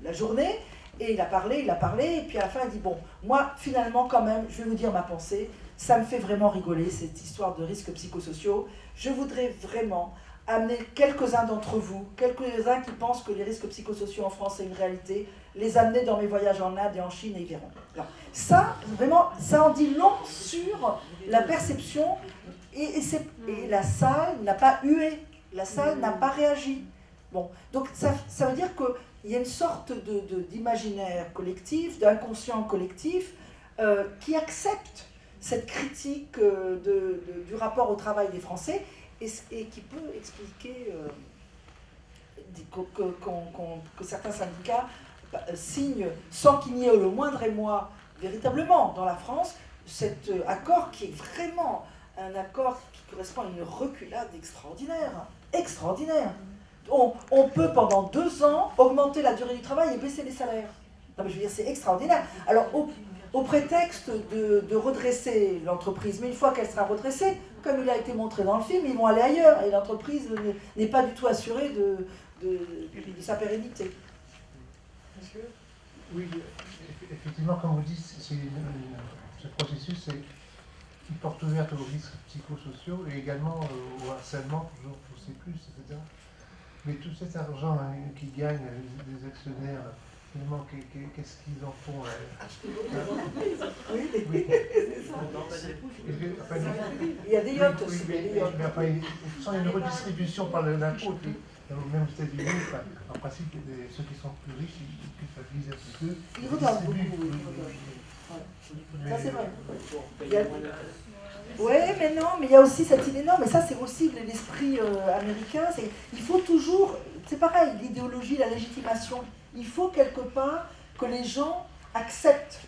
[SPEAKER 8] la journée, et il a parlé, et puis à la fin il dit « Bon, moi, finalement, quand même, je vais vous dire ma pensée, ça me fait vraiment rigoler, cette histoire de risques psychosociaux. Je voudrais vraiment amener quelques-uns d'entre vous, quelques-uns qui pensent que les risques psychosociaux en France c'est une réalité, les amener dans mes voyages en Inde et en Chine et ils verront. » Alors, ça, vraiment, ça en dit long sur la perception, et la salle n'a pas hué, la salle n'a pas réagi. Bon, donc ça veut dire qu'il y a une sorte d'imaginaire collectif, d'inconscient collectif, qui accepte cette critique du rapport au travail des Français, et qui peut expliquer que certains syndicats signent, sans qu'il n'y ait le moindre émoi véritablement dans la France, cet accord qui est vraiment un accord qui correspond à une reculade extraordinaire. Extraordinaire. On peut pendant 2 ans augmenter la durée du travail et baisser les salaires. Non mais je veux dire, c'est extraordinaire. Alors au prétexte de redresser l'entreprise, mais une fois qu'elle sera redressée, comme il a été montré dans le film, ils vont aller ailleurs et l'entreprise n'est pas du tout assurée de sa pérennité.
[SPEAKER 6] Monsieur ?
[SPEAKER 14] Oui, effectivement, comme vous dites, ce processus est une porte ouverte aux risques psychosociaux et également au harcèlement, toujours pour ces plus, etc. Mais tout cet argent qui gagne les actionnaires, finalement, qu'est-ce qu'ils en font
[SPEAKER 8] Il y a des yachts aussi.
[SPEAKER 14] Sans une redistribution par l'impôt, même aux États-Unis, en principe, ceux qui sont plus riches, ils culpabilisent un petit peu.
[SPEAKER 8] Ils redonnent beaucoup. Ça, c'est vrai. Oui, mais non, mais il y a aussi cette idée, non, mais ça c'est aussi l'esprit américain, il faut toujours, c'est pareil, l'idéologie, la légitimation, il faut quelque part que les gens acceptent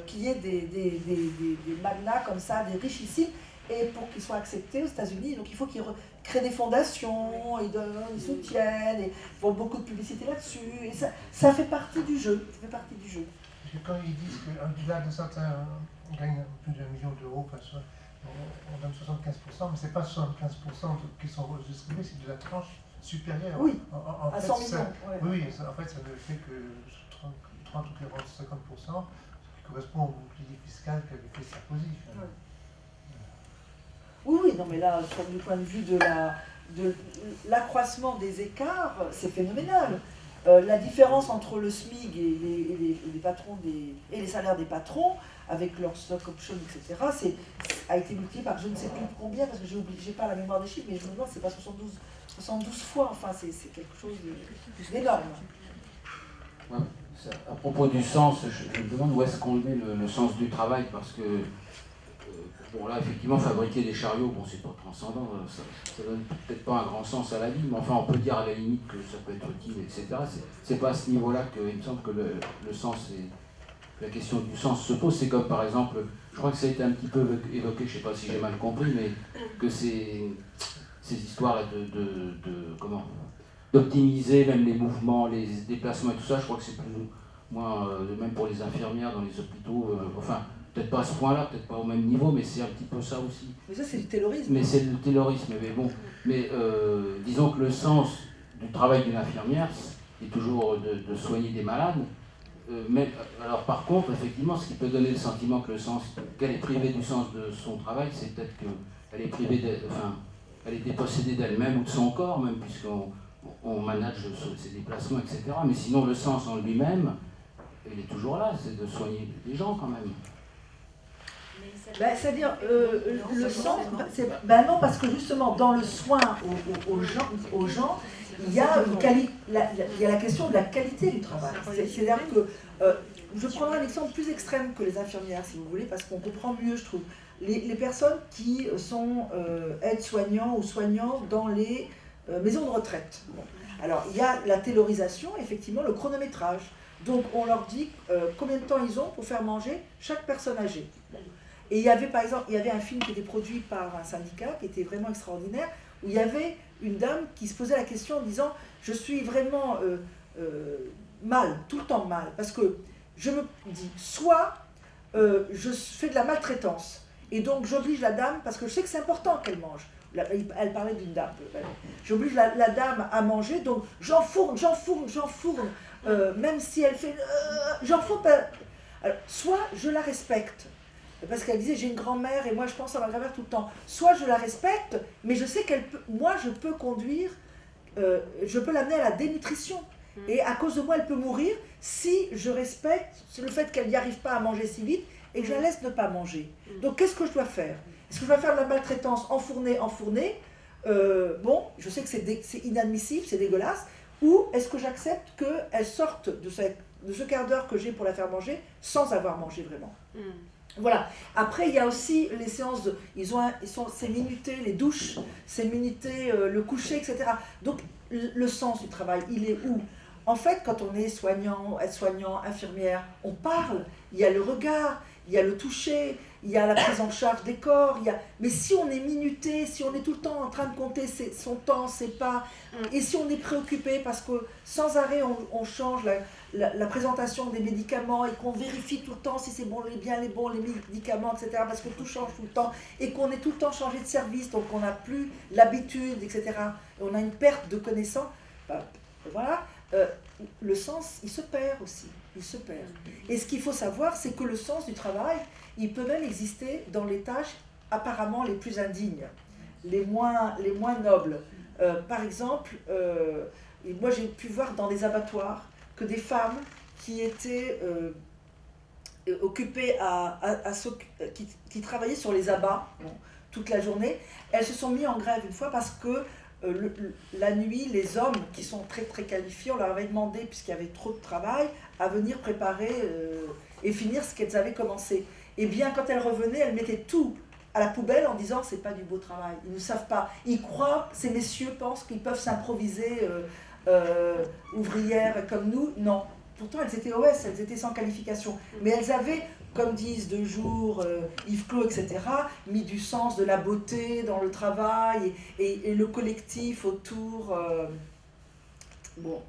[SPEAKER 8] qu'il y ait des magnats comme ça, des riches ici, et pour qu'ils soient acceptés aux États-Unis, donc il faut qu'ils créent des fondations, ils soutiennent, ils font beaucoup de publicité là-dessus, et ça fait partie du jeu, ça fait partie du jeu.
[SPEAKER 14] Parce que quand ils disent qu'au-delà de certains gagnent plus d'1 million d'euros, on donne 75%, mais ce n'est pas 75% qui sont redistribués, c'est de la tranche supérieure.
[SPEAKER 8] Oui,
[SPEAKER 14] en
[SPEAKER 8] à
[SPEAKER 14] fait,
[SPEAKER 8] 100 millions.
[SPEAKER 14] Oui, en fait, ça ne fait que 30 ou 40, 50%, ce qui correspond au bouclier fiscal qu'avait fait Sarkozy.
[SPEAKER 8] Oui, non, mais là, du point de vue de l'accroissement des écarts, c'est phénoménal. La différence entre le SMIC et les patrons et les salaires des patrons, avec leurs stock options, etc., a été multiplié par je ne sais plus combien, parce que j'ai pas la mémoire des chiffres, mais je me demande si c'est pas 72 fois, enfin c'est quelque chose d'énorme.
[SPEAKER 15] Ouais, à propos du sens, je me demande où est-ce qu'on met le sens du travail, parce que bon là effectivement fabriquer des chariots, bon c'est pas transcendant, ça donne peut-être pas un grand sens à la vie, mais enfin on peut dire à la limite que ça peut être utile, etc. C'est pas à ce niveau-là qu'il me semble que le sens la question du sens se pose. C'est comme par exemple, je crois que ça a été un petit peu évoqué, je sais pas si j'ai mal compris, mais que ces histoires-là d'optimiser même les mouvements, les déplacements et tout ça, je crois que c'est plus ou moins, même pour les infirmières dans les hôpitaux, enfin, peut-être pas à ce point-là, peut-être pas au même niveau, mais c'est un petit peu ça aussi.
[SPEAKER 8] Mais ça, c'est du taylorisme.
[SPEAKER 15] Mais c'est le taylorisme, mais bon. Mais disons que le sens du travail d'une infirmière est toujours de soigner des malades. Mais, alors par contre, effectivement, ce qui peut donner le sentiment qu'elle est privée du sens de son travail, c'est peut-être qu'elle est privée, elle est dépossédée d'elle-même ou de son corps, même puisqu'on manage ses déplacements, etc. Mais sinon, le sens en lui-même, il est toujours là, c'est de soigner les gens quand même.
[SPEAKER 8] C'est-à-dire, le sens, non, parce que justement, dans le soin aux gens, il y a la question de la qualité du travail. C'est-à-dire que, je prendrai un exemple plus extrême que les infirmières, si vous voulez, parce qu'on comprend mieux, je trouve. Les personnes qui sont aides-soignants ou soignants dans les maisons de retraite. Bon. Alors, il y a la taylorisation, effectivement, le chronométrage. Donc, on leur dit combien de temps ils ont pour faire manger chaque personne âgée. Bon. Et il y avait, par exemple, un film qui était produit par un syndicat, qui était vraiment extraordinaire, où il y avait une dame qui se posait la question en disant « Je suis vraiment mal, tout le temps mal, parce que je me dis, soit je fais de la maltraitance, et donc j'oblige la dame, parce que je sais que c'est important qu'elle mange. » Elle parlait d'une dame. J'oblige la dame à manger, donc j'enfourne, même si elle fait... j'enfourne. Alors, soit je la respecte, parce qu'elle disait j'ai une grand-mère et moi je pense à ma grand-mère tout le temps. Soit je la respecte, mais je sais qu'elle peut, moi je peux conduire, je peux l'amener à la dénutrition. Et à cause de moi elle peut mourir si je respecte le fait qu'elle n'y arrive pas à manger si vite et que je la laisse ne pas manger. Donc qu'est-ce que je dois faire? Est-ce que je dois faire de la maltraitance enfourner? Bon, je sais que c'est inadmissible, c'est dégueulasse. Ou est-ce que j'accepte qu'elle sorte de ce quart d'heure que j'ai pour la faire manger sans avoir mangé vraiment? Voilà. Après, il y a aussi les séances c'est minuté les douches, c'est minuté le coucher, etc. Donc, le sens du travail, il est où? En fait, quand on est soignant, aide-soignant, infirmière, on parle, il y a le regard, il y a le toucher, il y a la prise en charge des corps, mais si on est minuté, si on est tout le temps en train de compter son temps, ses pas, et si on est préoccupé parce que sans arrêt on change la présentation des médicaments et qu'on vérifie tout le temps si c'est bon, bien les bons, les médicaments, etc., parce que tout change tout le temps, et qu'on est tout le temps changé de service, donc on n'a plus l'habitude, etc., et on a une perte de connaissance, voilà, le sens, il se perd aussi. Il se perd. Et ce qu'il faut savoir, c'est que le sens du travail, il peut même exister dans les tâches apparemment les plus indignes, les moins nobles. Par exemple, moi j'ai pu voir dans des abattoirs que des femmes qui étaient occupées qui travaillaient sur les abats toute la journée, elles se sont mises en grève une fois parce que la nuit, les hommes qui sont très très qualifiés, on leur avait demandé, puisqu'il y avait trop de travail, à venir préparer et finir ce qu'elles avaient commencé. Et bien quand elles revenaient, elles mettaient tout à la poubelle en disant c'est pas du beau travail, ils ne savent pas, ils croient, ces messieurs pensent qu'ils peuvent s'improviser ouvrières comme nous, non. Pourtant elles étaient OS, elles étaient sans qualification, mais elles avaient, comme disent de jour Yves Clos, etc., mis du sens, de la beauté dans le travail et le collectif autour,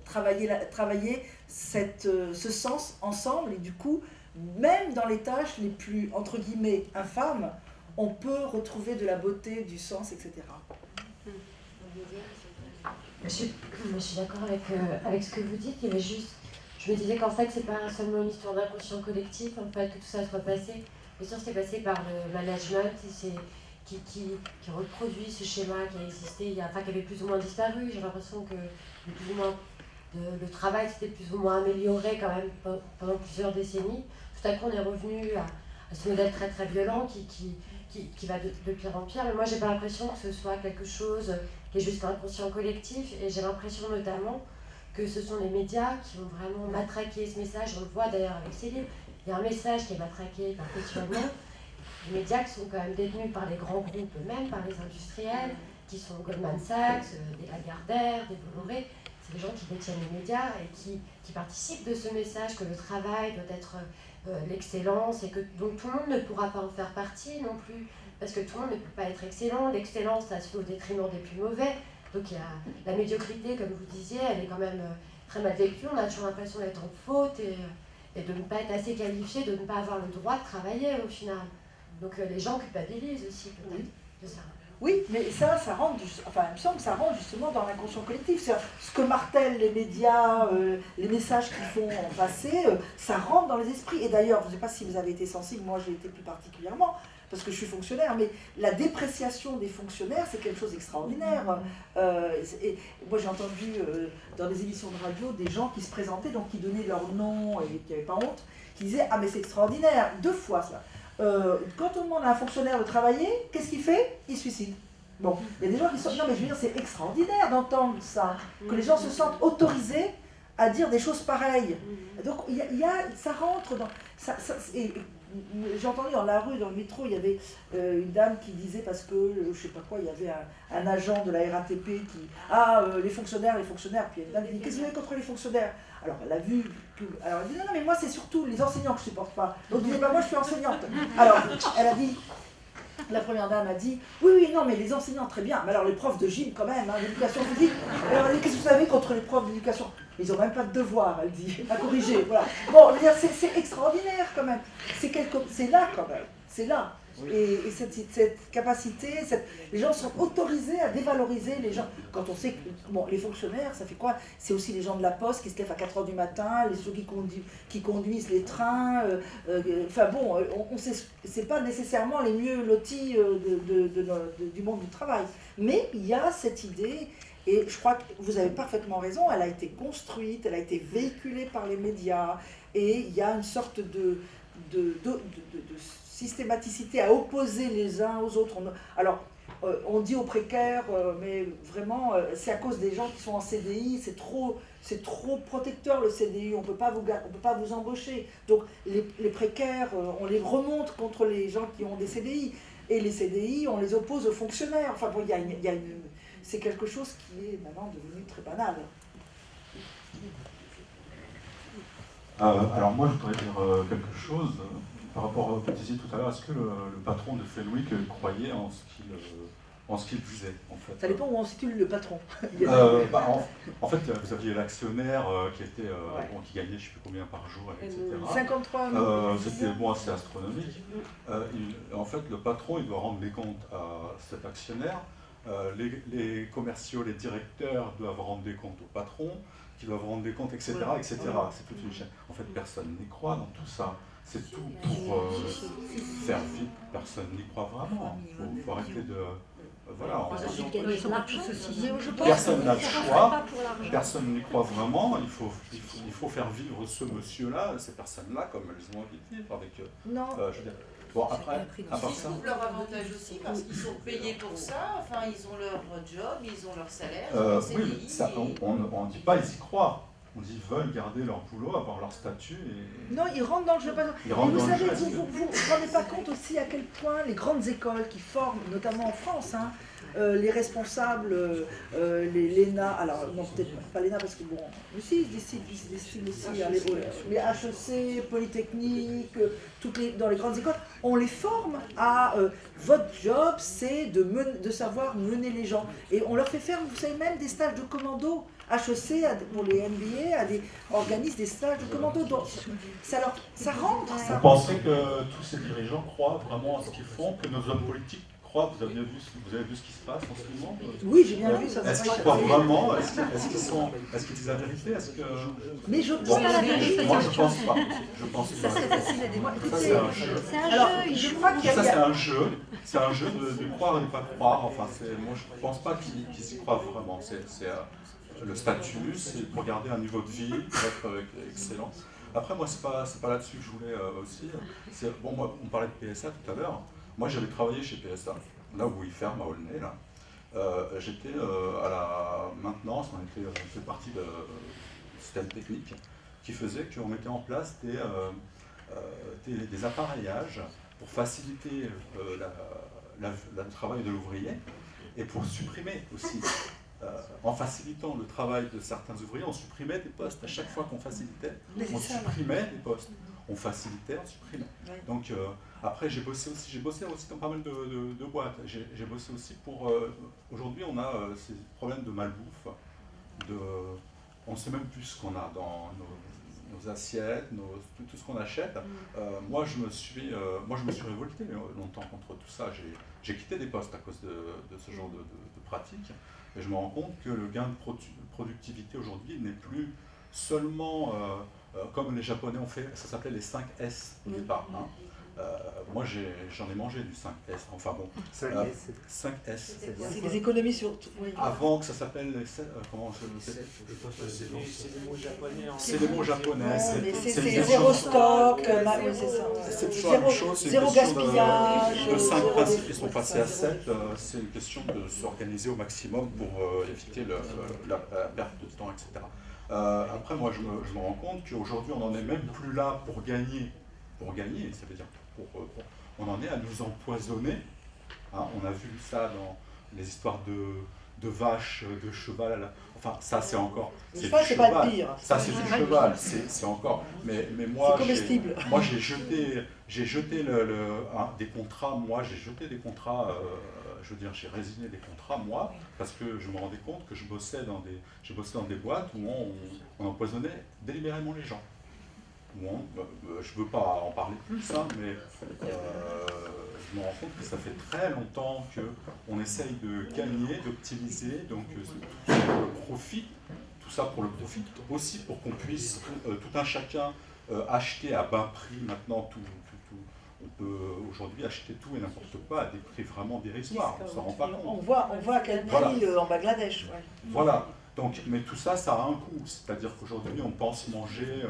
[SPEAKER 8] travailler ce sens ensemble, et du coup, même dans les tâches les plus, entre guillemets, infâmes, on peut retrouver de la beauté, du sens, etc.
[SPEAKER 16] Je suis d'accord avec ce que vous dites, il y avait juste... Je me disais qu'en fait, c'est pas seulement une histoire d'inconscient collectif, en fait, que tout ça soit passé. Bien sûr, c'est passé par le management, qui reproduit ce schéma qui a existé, qui avait plus ou moins disparu. J'ai l'impression que le travail s'était plus ou moins amélioré quand même pendant plusieurs décennies. Tout à coup, on est revenu à ce modèle très très violent qui va de pire en pire. Mais moi, j'ai pas l'impression que ce soit quelque chose qui est juste inconscient collectif, et j'ai l'impression notamment que ce sont les médias qui ont vraiment matraqué ce message. On le voit d'ailleurs avec ces livres. Il y a un message qui est matraqué perpétuellement. Les médias qui sont quand même détenus par les grands groupes eux-mêmes, par les industriels, qui sont Goldman Sachs, des Lagardère, des Bolloré. C'est les gens qui détiennent les médias et qui participent de ce message que le travail doit être l'excellence, et que donc tout le monde ne pourra pas en faire partie non plus, parce que tout le monde ne peut pas être excellent. L'excellence, ça se fait au détriment des plus mauvais. Donc il y a la médiocrité, comme vous disiez, elle est quand même très mal vécue. On a toujours l'impression d'être en faute et de ne pas être assez qualifié, de ne pas avoir le droit de travailler au final. Donc les gens culpabilisent aussi peut-être de ça.
[SPEAKER 8] Oui, mais ça rentre, enfin il me semble que ça rentre justement dans l'inconscient collectif. C'est ce que martèlent les médias, les messages qu'ils font passer, ça rentre dans les esprits. Et d'ailleurs, je ne sais pas si vous avez été sensible, moi j'ai été plus particulièrement, parce que je suis fonctionnaire, mais la dépréciation des fonctionnaires, c'est quelque chose d'extraordinaire. Et moi, j'ai entendu dans des émissions de radio des gens qui se présentaient, donc qui donnaient leur nom et qui n'avaient pas honte, qui disaient « Ah, mais c'est extraordinaire !» 2 fois, ça. Quand on demande à un fonctionnaire de travailler, qu'est-ce qu'il fait? Il se suicide. Bon, il y a des gens qui sont... Non, mais je veux dire, c'est extraordinaire d'entendre ça, que les gens se sentent autorisés à dire des choses pareilles. Donc, ça rentre dans... J'ai entendu dans la rue, dans le métro, il y avait une dame qui disait, parce que, je sais pas quoi, il y avait un agent de la RATP qui... les fonctionnaires, puis une dame qui dit, qu'est-ce que vous avez contre les fonctionnaires? Alors elle a vu, alors elle dit, non, mais moi c'est surtout les enseignants que je supporte pas. Donc elle dit, moi je suis enseignante. Alors elle a dit, la première dame a dit, oui, non, mais les enseignants très bien, mais alors les profs de gym quand même, l'éducation physique. Alors elle dit, qu'est-ce que vous avez contre les profs d'éducation? Ils n'ont même pas de devoir, elle dit, à corriger. Voilà. Bon, c'est extraordinaire quand même. C'est là quand même, c'est là. Et cette capacité, les gens sont autorisés à dévaloriser les gens. Quand on sait que les fonctionnaires, ça fait quoi? C'est aussi les gens de la poste qui se lèvent à 4h du matin, ceux qui conduisent les trains. Enfin bon, on sait, c'est pas nécessairement les mieux lotis du monde du travail. Mais il y a cette idée, et je crois que vous avez parfaitement raison, elle a été construite, elle a été véhiculée par les médias, et il y a une sorte de systématicité à opposer les uns aux autres. On dit aux précaires, mais vraiment, c'est à cause des gens qui sont en CDI, c'est trop protecteur le CDI, on peut pas vous embaucher. Donc les précaires, on les remonte contre les gens qui ont des CDI. Et les CDI, on les oppose aux fonctionnaires. Enfin bon, c'est quelque chose qui est maintenant devenu très banal.
[SPEAKER 10] Alors moi, je voudrais dire quelque chose. Par rapport à ce que vous disiez tout à l'heure, est-ce que le patron de Fenwick croyait en ce qu'il disait, en fait?
[SPEAKER 8] Ça dépend où on situe le patron.
[SPEAKER 10] En fait, vous aviez l'actionnaire qui gagnait je ne sais plus combien par jour, etc.
[SPEAKER 8] 53
[SPEAKER 10] c'était assez astronomique. En fait, le patron, il doit rendre des comptes à cet actionnaire. Les commerciaux, les directeurs doivent rendre des comptes au patron, qui doivent rendre des comptes, etc. etc. C'est toute une chaîne. En fait, personne n'y croit dans tout ça. C'est tout pour faire vite. Personne n'y croit vraiment. Il faut arrêter de... Voilà, personne n'a le choix, personne n'y croit vraiment, il faut faire vivre ce monsieur-là, ces personnes-là, comme elles ont envie de vivre avec... je veux dire, bon, après, à part ça...
[SPEAKER 17] Ils leur avantage aussi, parce qu'ils sont payés pour ça, enfin, ils ont leur job, ils ont leur salaire,
[SPEAKER 10] oui, ça, on ne dit pas ils y croient. On dit qu'ils veulent garder leur boulot, avoir leur statut. Et...
[SPEAKER 8] Non, ils rentrent dans le jeu. Mais vous savez, vous ne vous rendez pas compte aussi à quel point les grandes écoles qui forment, notamment en France, les responsables, les l'ENA, alors non peut-être pas l'ENA parce que bon, mais si, ils décident aussi, les HEC, Polytechnique, dans les grandes écoles, on les forme à votre job, c'est de savoir mener les gens. Et on leur fait faire, vous savez, même des stages de commando. HEC, pour les MBA, organise des stages de commando. Donc, ça rentre, ça.
[SPEAKER 10] Vous pensez que tous ces dirigeants croient vraiment à ce qu'ils font, que nos hommes politiques croient? Vous avez vu ce qui se passe en ce moment?
[SPEAKER 8] Oui, j'ai bien vu ça.
[SPEAKER 10] Est-ce qu'ils croient vraiment? Est-ce qu'ils disent la vérité?
[SPEAKER 8] Mais je pense
[SPEAKER 10] pas. Moi, je pense pas. Je pense pas.
[SPEAKER 8] Ça, c'est facile à dire.
[SPEAKER 10] Ça, c'est un jeu.
[SPEAKER 8] Alors, je crois qu'il y a...
[SPEAKER 10] Ça, c'est un jeu. C'est un jeu de croire et de ne pas croire. Enfin, moi, je ne pense pas qu'ils y croient vraiment. Le statut, c'est pour garder un niveau de vie, pour être excellent. Après, moi, c'est pas là-dessus que je voulais aussi. Bon, moi, on parlait de PSA tout à l'heure. Moi, j'avais travaillé chez PSA, là où ils ferment à Aulnay. J'étais à la maintenance, on fait partie de système technique qui faisait qu'on mettait en place des appareillages pour faciliter le travail de l'ouvrier et pour supprimer aussi. En facilitant le travail de certains ouvriers, on supprimait des postes. À chaque fois qu'on facilitait, on supprimait des postes. On facilitait, on supprimait. Donc après, j'ai bossé aussi dans pas mal de boîtes. J'ai bossé aussi pour... Aujourd'hui, on a ces problèmes de malbouffe. On ne sait même plus ce qu'on a dans nos assiettes, tout ce qu'on achète. Moi, je me suis révolté longtemps contre tout ça. J'ai quitté des postes à cause de ce genre de pratiques. Et je me rends compte que le gain de productivité aujourd'hui n'est plus seulement comme les Japonais ont fait, ça s'appelait les 5 S au départ. Moi j'en ai mangé du 5S, enfin bon. 5S.
[SPEAKER 8] C'est des économies sur... Oui.
[SPEAKER 10] Avant que ça s'appelle les... comment c'est
[SPEAKER 9] des mots japonais.
[SPEAKER 10] C'est des mots japonais.
[SPEAKER 8] C'est zéro stock,
[SPEAKER 10] c'est toujours la même chose.
[SPEAKER 8] Zéro gaspillage.
[SPEAKER 10] De 5 principes qui sont passés à 7, c'est une question de s'organiser au maximum pour éviter la perte de temps, etc. Après, moi, je me rends compte qu'aujourd'hui, on n'en est même plus là pour gagner. Pour gagner, ça veut dire on en est à nous empoisonner. On a vu ça dans les histoires de vaches, de cheval. Enfin, ça, c'est encore...
[SPEAKER 8] C'est pas le pire.
[SPEAKER 10] Ça, c'est du cheval. C'est encore... Mais moi, j'ai jeté des contrats. Moi, j'ai jeté des contrats... je veux dire, j'ai résigné des contrats, moi, parce que je me rendais compte que j'ai bossé dans des boîtes où on empoisonnait délibérément les gens. Je ne veux pas en parler plus, mais je me rends compte que ça fait très longtemps qu'on essaye de gagner, d'optimiser, donc tout ça pour le profit, aussi pour qu'on puisse, tout un chacun, acheter à bas prix maintenant on peut aujourd'hui acheter tout et n'importe quoi à des prix vraiment dérisoires, on ne s'en rend pas compte.
[SPEAKER 8] On voit à quel prix en Bangladesh. Ouais.
[SPEAKER 10] Voilà, donc, mais tout ça, ça a un coût, c'est-à-dire qu'aujourd'hui on pense manger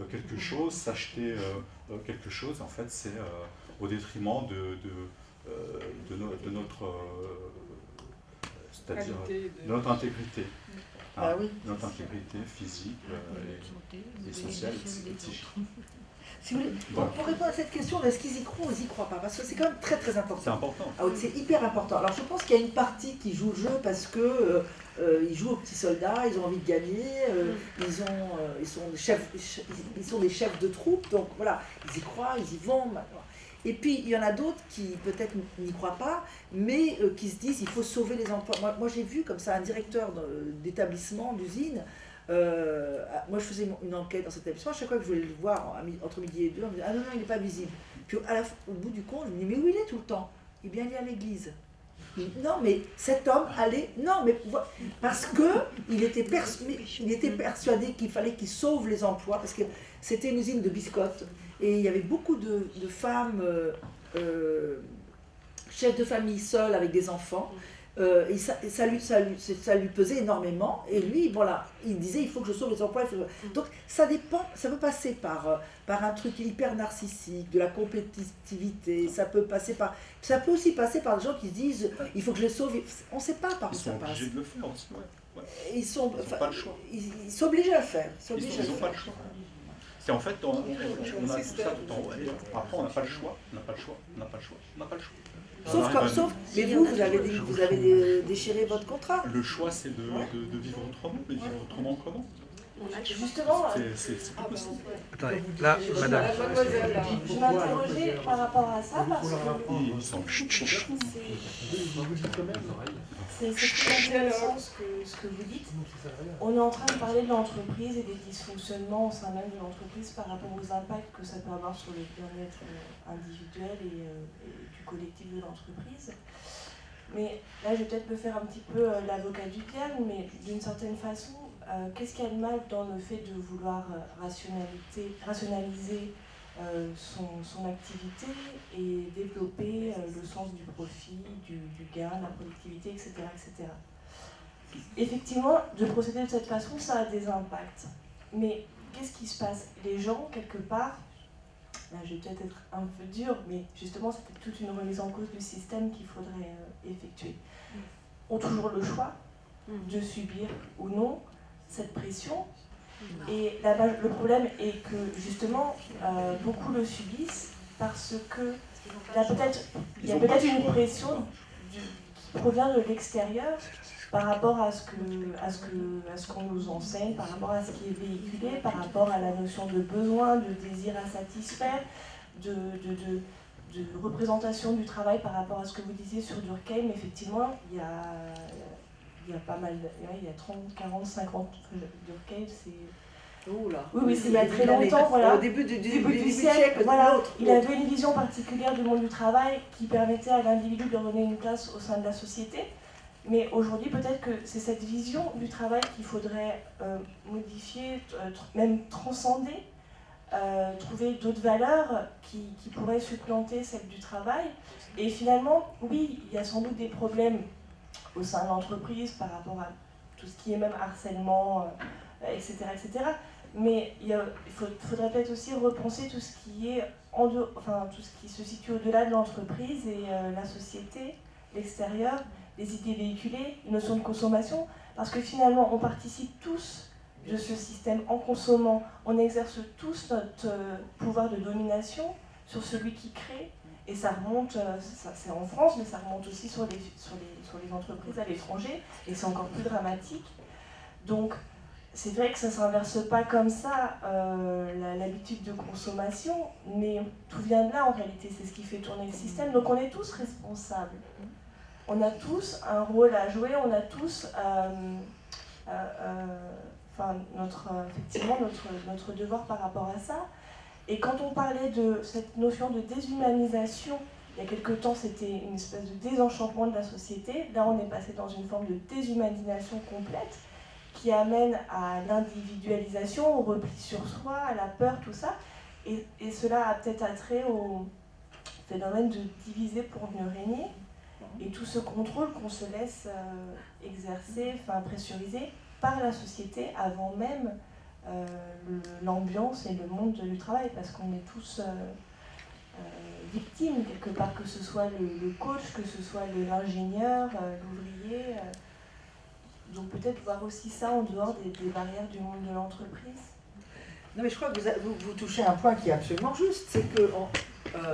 [SPEAKER 10] quelque chose, s'acheter quelque chose, en fait c'est au détriment de notre intégrité.
[SPEAKER 8] Oui.
[SPEAKER 10] Notre intégrité physique et sociale et psychique.
[SPEAKER 8] Si vous voulez, pour répondre à cette question, est-ce qu'ils y croient ou ils y croient pas? Parce que c'est quand même très très important.
[SPEAKER 10] C'est important.
[SPEAKER 8] Ah oui, c'est hyper important. Alors je pense qu'il y a une partie qui joue le jeu parce que ils jouent aux petits soldats, ils ont envie de gagner, ils sont des chefs de troupes, donc voilà, ils y croient, ils y vont. Et puis il y en a d'autres qui peut-être n'y croient pas, mais qui se disent il faut sauver les emplois. Moi j'ai vu comme ça un directeur d'établissement, d'usine. Moi je faisais une enquête dans cet établissement, à chaque fois que je voulais le voir entre midi et 2, on me disait ah non, il n'est pas visible. Puis au bout du compte, je me dis mais où il est tout le temps? Eh bien il est à l'église. Non mais cet homme allait, non mais parce que il était persuadé qu'il fallait qu'il sauve les emplois, parce que c'était une usine de biscottes et il y avait beaucoup de femmes chefs de famille seules avec des enfants. Et ça lui pesait énormément, et lui, voilà, il disait il faut que je sauve les emplois. Donc ça dépend, ça peut passer par un truc hyper narcissique, de la compétitivité, ça peut aussi passer par des gens qui se disent il faut que je les sauve, on ne sait pas par où ça passe.
[SPEAKER 10] Ils sont obligés de le faire aussi, ouais.
[SPEAKER 8] Ils sont
[SPEAKER 10] pas le choix.
[SPEAKER 8] Ils sont obligés à le faire.
[SPEAKER 10] Ils n'ont pas le choix. C'est en fait, on a tout ça tout en haut. Après, on n'a pas le choix, on n'a pas le choix, on n'a pas le choix, on n'a pas le choix.
[SPEAKER 8] Mais vous avez déchiré votre contrat.
[SPEAKER 10] Le choix, c'est de vivre autrement, mais vivre autrement comment?
[SPEAKER 12] Justement,
[SPEAKER 10] c'est plus possible.
[SPEAKER 18] Attendez, là, madame.
[SPEAKER 12] Je m'interrogeais par rapport à ça parce que c'est très intéressant ce que vous dites. On est en train de parler de l'entreprise et des dysfonctionnements au sein même de l'entreprise par rapport aux impacts que ça peut avoir sur le bien-être individuel et du collectif de l'entreprise. Mais là, je vais peut-être me faire un petit peu l'avocat du diable, mais d'une certaine façon, qu'est-ce qu'il y a de mal dans le fait de vouloir rationaliser son activité et développer le sens du profit, du gain, de la productivité, etc., etc. Effectivement, de procéder de cette façon, ça a des impacts. Mais qu'est-ce qui se passe? Les gens, quelque part, là je vais peut-être être un peu dur, mais justement c'était toute une remise en cause du système qu'il faudrait effectuer, ont toujours le choix de subir ou non cette pression. Et le problème est que justement beaucoup le subissent parce que il y a peut-être une pression qui provient de l'extérieur par rapport à ce qu'on nous enseigne, par rapport à ce qui est véhiculé, par rapport à la notion de besoin, de désir à satisfaire, de représentation du travail par rapport à ce que vous disiez sur Durkheim. Effectivement, il y a pas mal, il y a 30, 40, 50, Durkheim, c'est... Oui, c'est il y a très longtemps, voilà.
[SPEAKER 8] Au début du siècle,
[SPEAKER 12] voilà. Il avait une vision particulière du monde du travail qui permettait à l'individu de donner une place au sein de la société. Mais aujourd'hui, peut-être que c'est cette vision du travail qu'il faudrait modifier, même transcender, trouver d'autres valeurs qui pourraient supplanter celle du travail. Et finalement, oui, il y a sans doute des problèmes au sein de l'entreprise par rapport à tout ce qui est même harcèlement, etc., etc. Mais il faudrait peut-être aussi repenser tout ce qui est tout ce qui se situe au-delà de l'entreprise et la société, l'extérieur, les idées véhiculées, une notion de consommation, parce que finalement on participe tous de ce système en consommant, on exerce tous notre pouvoir de domination sur celui qui crée, et ça remonte, c'est en France, mais ça remonte aussi sur les entreprises à l'étranger, et c'est encore plus dramatique. Donc c'est vrai que ça ne s'inverse pas comme ça, l'habitude de consommation, mais tout vient de là en réalité, c'est ce qui fait tourner le système, donc on est tous responsables. On a tous un rôle à jouer, on a tous effectivement notre devoir par rapport à ça. Et quand on parlait de cette notion de déshumanisation, il y a quelque temps c'était une espèce de désenchantement de la société, là on est passé dans une forme de déshumanisation complète qui amène à l'individualisation, au repli sur soi, à la peur, tout ça. Et cela a peut-être attrait au phénomène de diviser pour mieux régner. Et tout ce contrôle qu'on se laisse exercer, pressuriser par la société avant même l'ambiance et le monde du travail, parce qu'on est tous victimes quelque part, que ce soit le coach, que ce soit l'ingénieur, l'ouvrier. Donc peut-être voir aussi ça en dehors des barrières du monde de l'entreprise.
[SPEAKER 8] Non mais je crois que vous touchez un point qui est absolument juste, c'est que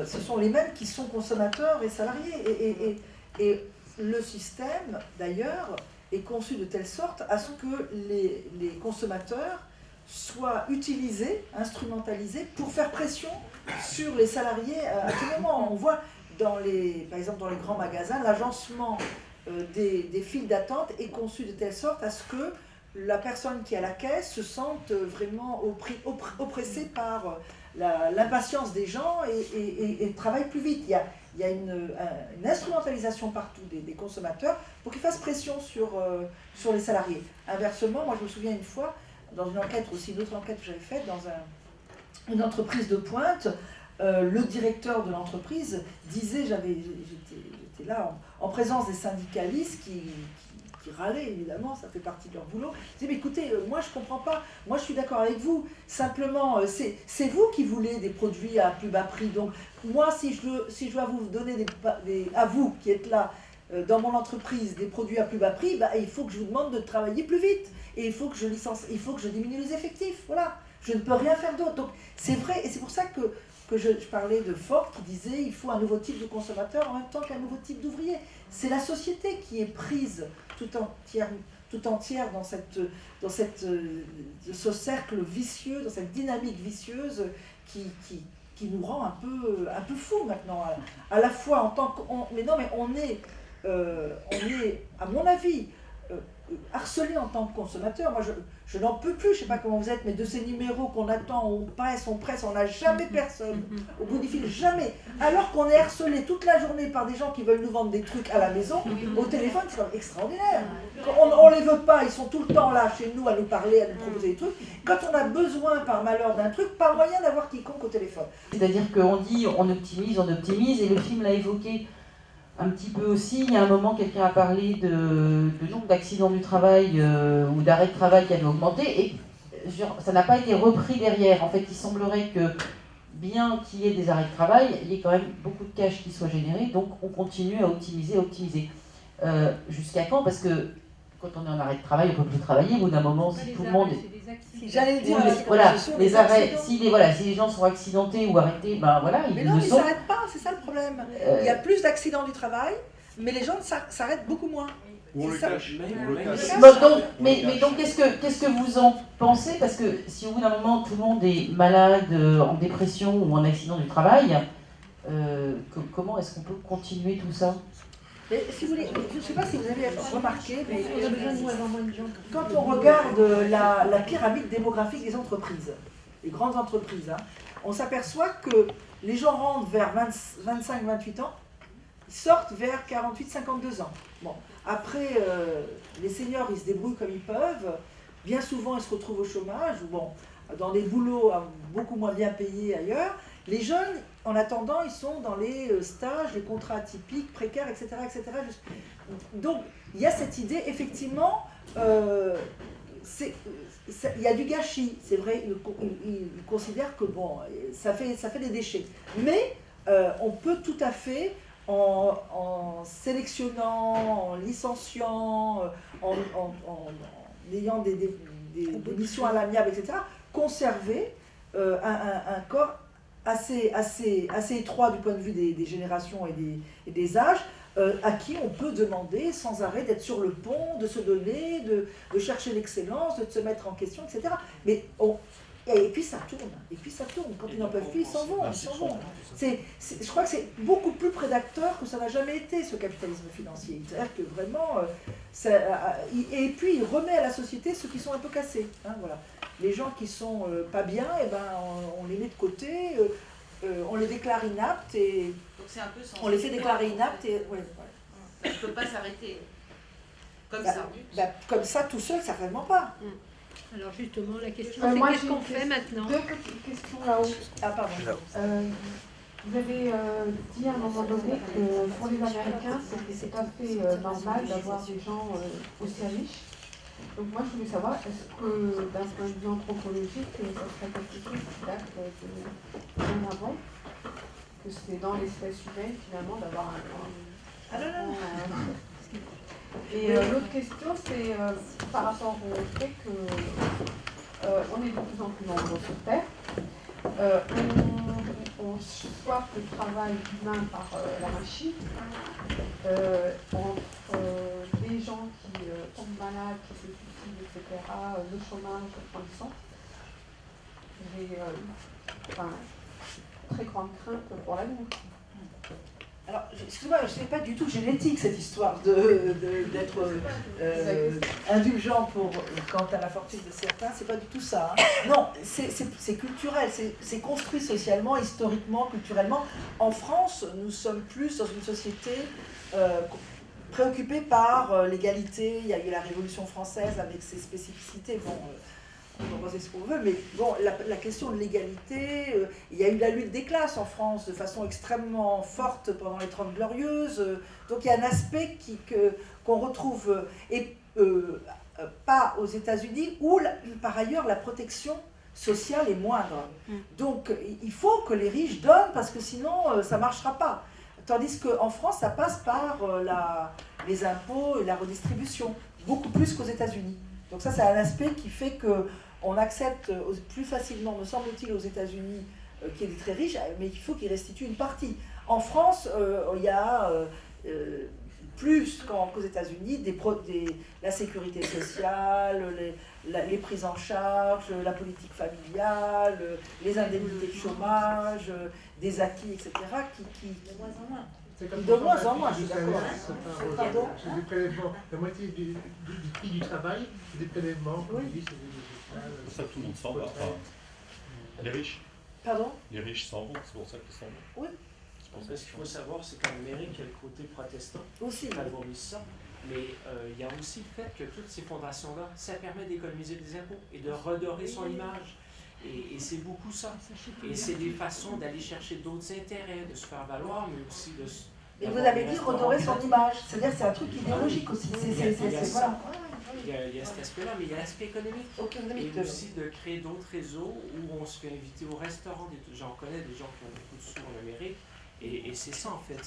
[SPEAKER 8] ce sont les mêmes qui sont consommateurs et salariés. Et le système, d'ailleurs, est conçu de telle sorte à ce que les consommateurs soient utilisés, instrumentalisés pour faire pression sur les salariés à tout moment. On voit, par exemple dans les grands magasins, l'agencement des files d'attente est conçu de telle sorte à ce que la personne qui est à la caisse se sente vraiment oppressée par l'impatience des gens et travaille plus vite. Il y a une instrumentalisation partout des consommateurs pour qu'ils fassent pression sur les salariés. Inversement, moi je me souviens une fois, dans une enquête aussi, une autre enquête que j'avais faite dans une entreprise de pointe, le directeur de l'entreprise disait, j'étais là en présence des syndicalistes qui râlaient, évidemment, ça fait partie de leur boulot. Je disais, mais écoutez, moi je comprends pas, moi je suis d'accord avec vous, simplement c'est vous qui voulez des produits à plus bas prix, donc moi si je dois vous donner à vous qui êtes là dans mon entreprise des produits à plus bas prix, bah, il faut que je vous demande de travailler plus vite, et il faut que je diminue les effectifs, voilà, je ne peux rien faire d'autre. Donc c'est vrai, et c'est pour ça que je parlais de Ford qui disait il faut un nouveau type de consommateur en même temps qu'un nouveau type d'ouvrier. C'est la société qui est prise tout entière dans ce cercle vicieux, dans cette dynamique vicieuse qui nous rend un peu fous maintenant. À la fois en tant mais on est, à mon avis, harcelé en tant que consommateur. Moi, je n'en peux plus, je ne sais pas comment vous êtes, mais de ces numéros qu'on attend, on presse, on n'a jamais personne au bout du fil, jamais. Alors qu'on est harcelé toute la journée par des gens qui veulent nous vendre des trucs à la maison, au téléphone, c'est extraordinaire. On ne les veut pas, ils sont tout le temps là chez nous à nous parler, à nous proposer des trucs. Quand on a besoin par malheur d'un truc, pas moyen d'avoir quiconque au téléphone.
[SPEAKER 19] C'est-à-dire qu'on dit on optimise, et le film l'a évoqué un petit peu aussi. Il y a un moment, quelqu'un a parlé de nombre d'accidents du travail ou d'arrêts de travail qui avaient augmenté, et ça n'a pas été repris derrière. En fait, il semblerait que, bien qu'il y ait des arrêts de travail, il y ait quand même beaucoup de cash qui soit généré, donc on continue à optimiser. Jusqu'à quand? Parce que quand on est en arrêt de travail, on ne peut plus travailler. Au bout d'un moment, si tout le monde...
[SPEAKER 8] J'allais le dire,
[SPEAKER 19] voilà, les arrêts, si les gens sont accidentés ou arrêtés, ben voilà, ils
[SPEAKER 8] mais
[SPEAKER 19] le
[SPEAKER 8] non,
[SPEAKER 19] sont.
[SPEAKER 8] ils ne s'arrêtent pas, c'est ça le problème. Il y a plus d'accidents du travail, mais les gens s'arrêtent beaucoup moins.
[SPEAKER 10] On le cache.
[SPEAKER 19] Mais donc, qu'est-ce que vous en pensez? Parce que si au bout d'un moment, tout le monde est malade, en dépression ou en accident du travail, comment est-ce qu'on peut continuer tout ça?
[SPEAKER 8] Mais si vous voulez, je ne sais pas si vous avez remarqué, mais quand on regarde la pyramide démographique des entreprises, les grandes entreprises, on s'aperçoit que les gens rentrent vers 25-28 ans, sortent vers 48-52 ans. Bon, après, les seniors, ils se débrouillent comme ils peuvent. Bien souvent, ils se retrouvent au chômage, ou bon, dans des boulots beaucoup moins bien payés ailleurs. Les jeunes, en attendant, ils sont dans les stages, les contrats atypiques, précaires, etc. etc. Donc, il y a cette idée, effectivement, il y a du gâchis. C'est vrai, ils considèrent que bon, ça fait des déchets. Mais on peut tout à fait, en sélectionnant, en licenciant, en ayant des missions à l'amiable, etc., conserver un corps assez étroit du point de vue des générations et des âges, à qui on peut demander sans arrêt d'être sur le pont, de se donner, de chercher l'excellence, de se mettre en question, etc. Mais et puis ça tourne, Quand ils n'en peuvent plus, ils s'en vont. Je crois que c'est beaucoup plus prédateur que ça n'a jamais été, ce capitalisme financier. C'est-à-dire que vraiment, et puis il remet à la société ceux qui sont un peu cassés. Voilà. Les gens qui sont pas bien, on les met de côté, on les déclare inaptes, et on les fait déclarer inaptes. Et,
[SPEAKER 17] Ça ne peut pas s'arrêter comme ça.
[SPEAKER 8] Comme ça, tout seul, certainement pas.
[SPEAKER 20] Alors justement, la question c'est qu'est-ce qu'on fait maintenant?
[SPEAKER 11] Deux petites questions là-haut.
[SPEAKER 8] Ah pardon.
[SPEAKER 11] Vous avez dit à un moment donné que pour les Américains, c'est tout à fait normal d'avoir des gens aussi riches. Donc moi je voulais savoir, est-ce que d'un point de vue anthropologique, ça serait quelque chose qui date de bien avant, que c'est dans l'espèce humaine finalement d'avoir Et l'autre question, c'est par rapport au fait que
[SPEAKER 21] on est de plus en plus nombreux sur Terre. On swap le travail humain par la machine. Entre des gens qui tombent malades, qui se suicident, etc., le chômage prend le centre. J'ai très grande crainte pour l'avenir.
[SPEAKER 8] Alors, excusez-moi, je ne sais pas du tout génétique cette histoire d'être indulgent quant à la fortune de certains, c'est pas du tout ça. Hein. Non, c'est culturel, c'est construit socialement, historiquement, culturellement. En France, nous sommes plus dans une société préoccupée par l'égalité. Il y a eu la Révolution française avec ses spécificités. Bon, on peut penser ce qu'on veut, mais bon, la question de l'égalité, il y a eu la lutte des classes en France de façon extrêmement forte pendant les 30 Glorieuses, donc il y a un aspect qu'on retrouve, et pas aux États-Unis, où par ailleurs la protection sociale est moindre. Donc il faut que les riches donnent, parce que sinon ça ne marchera pas. Tandis qu'en France, ça passe par les impôts et la redistribution, beaucoup plus qu'aux États-Unis. Donc ça, c'est un aspect qui fait qu'on accepte plus facilement, me semble-t-il, aux États-Unis, qu'il y ait des très riches, mais il faut qu'ils restituent une partie. En France, il y a plus qu'aux États-Unis la sécurité sociale, les prises en charge, la politique familiale, les indemnités de chômage, des acquis, etc. De moins en moins. De moins en moins, je suis d'accord. Pardon ?
[SPEAKER 14] C'est des prélèvements. La moitié du prix du travail, c'est des prélèvements.
[SPEAKER 10] Oui. Ça, tout le monde s'en va. Les riches.
[SPEAKER 8] Pardon ?
[SPEAKER 10] Les riches s'en vont, c'est pour ça qu'ils s'en vont.
[SPEAKER 8] Oui.
[SPEAKER 9] Ce qu'il faut savoir, c'est qu'en Amérique, il y a le côté protestant
[SPEAKER 8] aussi,
[SPEAKER 9] qui favorise ça. Mais il y a aussi le fait que toutes ces fondations-là, ça permet d'économiser des impôts et de redorer son image. Et c'est beaucoup ça. Et c'est des façons d'aller chercher d'autres intérêts, de se faire valoir, mais aussi de se...
[SPEAKER 8] Et vous avez dit redorer son image, c'est-à-dire c'est un truc idéologique aussi. Voilà.
[SPEAKER 9] Il y a cet aspect-là, mais il y a l'aspect économique. Et aussi de créer d'autres réseaux où on se fait inviter au restaurant. J'en connais des gens qui ont beaucoup de sous en Amérique. Et c'est ça en fait,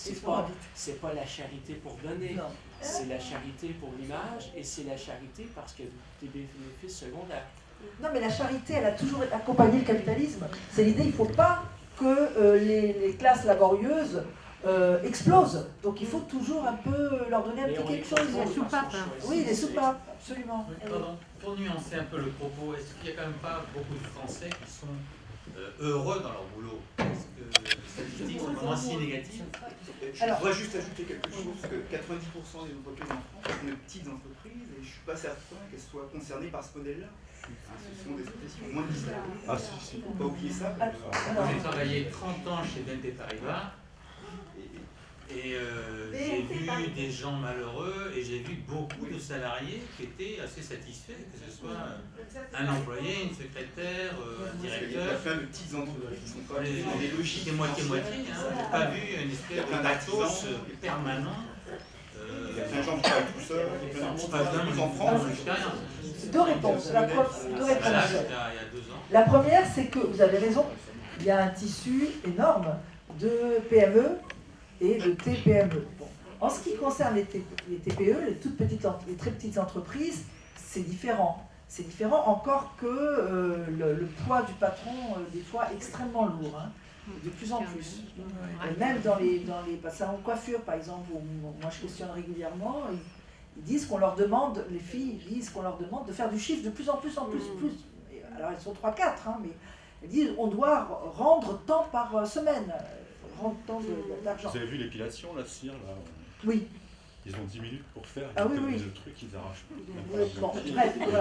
[SPEAKER 9] c'est pas la charité pour donner, c'est la charité pour l'image et c'est la charité parce qu'il y a des bénéfices secondaires.
[SPEAKER 8] Non mais la charité, elle a toujours accompagné le capitalisme. C'est l'idée, il ne faut pas que les classes laborieuses explosent. Donc il faut toujours un peu leur donner un petit quelque chose.
[SPEAKER 20] Les soupapes.
[SPEAKER 8] Oui, les soupapes, absolument.
[SPEAKER 22] Pardon, pour nuancer un peu le propos, est-ce qu'il n'y a quand même pas beaucoup de Français qui sont heureux dans leur boulot? Est-ce que les statistiques sont vraiment si négatives?
[SPEAKER 23] Je voudrais juste ajouter quelque chose, que 90% des entreprises en France sont de petites entreprises et je ne suis pas certain qu'elles soient concernées par ce modèle-là. Ce sont des entreprises qui ont moins de 10 salariés. Il ne faut pas oublier ça.
[SPEAKER 22] J'ai travaillé 30 ans chez BNP Paribas et j'ai vu des gens malheureux et j'ai vu beaucoup de salariés qui étaient assez satisfaits, que ce soit un employé, une secrétaire, un directeur.
[SPEAKER 23] Il y a plein de petites entreprises qui sont pas
[SPEAKER 22] des logiques et moitié-moitié. J'ai pas vu une espèce de pathos permanent.
[SPEAKER 23] Il y a plein de gens qui travaillent tout seuls, il y a plein d'entreprises en France.
[SPEAKER 8] Deux réponses. La première,
[SPEAKER 22] il y a 2 ans.
[SPEAKER 8] La première, c'est que vous avez raison, il y a un tissu énorme de PME et de TPME. Bon. En ce qui concerne les TPE, les très petites entreprises, c'est différent. C'est différent encore que le poids du patron, des fois, extrêmement lourd, hein, de plus en plus. Même dans les salons de coiffure, par exemple, où moi je questionne régulièrement, ils disent qu'on leur demande, les filles disent qu'on leur demande de faire du chiffre de plus en plus. Et alors elles sont 3-4, hein, mais elles disent on doit rendre tant par semaine.
[SPEAKER 10] Vous avez vu l'épilation, la cire là?
[SPEAKER 8] Oui.
[SPEAKER 10] Ils ont 10 minutes pour faire
[SPEAKER 8] le
[SPEAKER 10] truc, ils arrachent.
[SPEAKER 8] Bon, bref, voilà.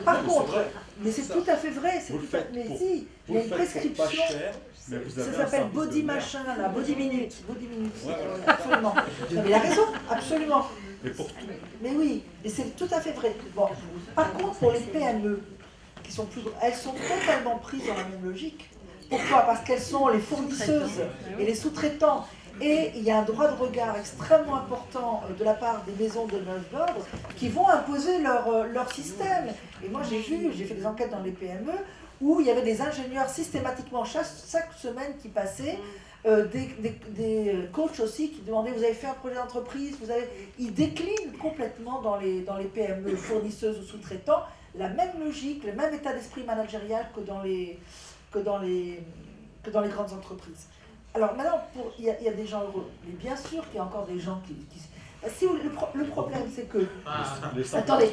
[SPEAKER 8] Par contre, mais c'est tout à fait vrai, mais si, il y a une prescription, ça s'appelle body machin, là, body minute, absolument. Mais il a raison, absolument.
[SPEAKER 10] Mais pour tout.
[SPEAKER 8] Mais oui, et c'est tout à fait vrai. Bon, par contre, pour les PME, qui sont elles sont totalement prises dans la même logique. Pourquoi ? Parce qu'elles sont les fournisseuses et les sous-traitants. Et il y a un droit de regard extrêmement important de la part des maisons de neuf d'ordre qui vont imposer leur système. Et moi j'ai fait des enquêtes dans les PME où il y avait des ingénieurs systématiquement chaque semaine qui passaient des coachs aussi qui demandaient, vous avez fait un projet d'entreprise, ils déclinent complètement dans les PME, fournisseuses ou sous-traitants, la même logique, le même état d'esprit managérial que dans les grandes entreprises. Alors maintenant, il y a des gens heureux, mais bien sûr qu'il y a encore des gens qui si le problème c'est que... Attendez,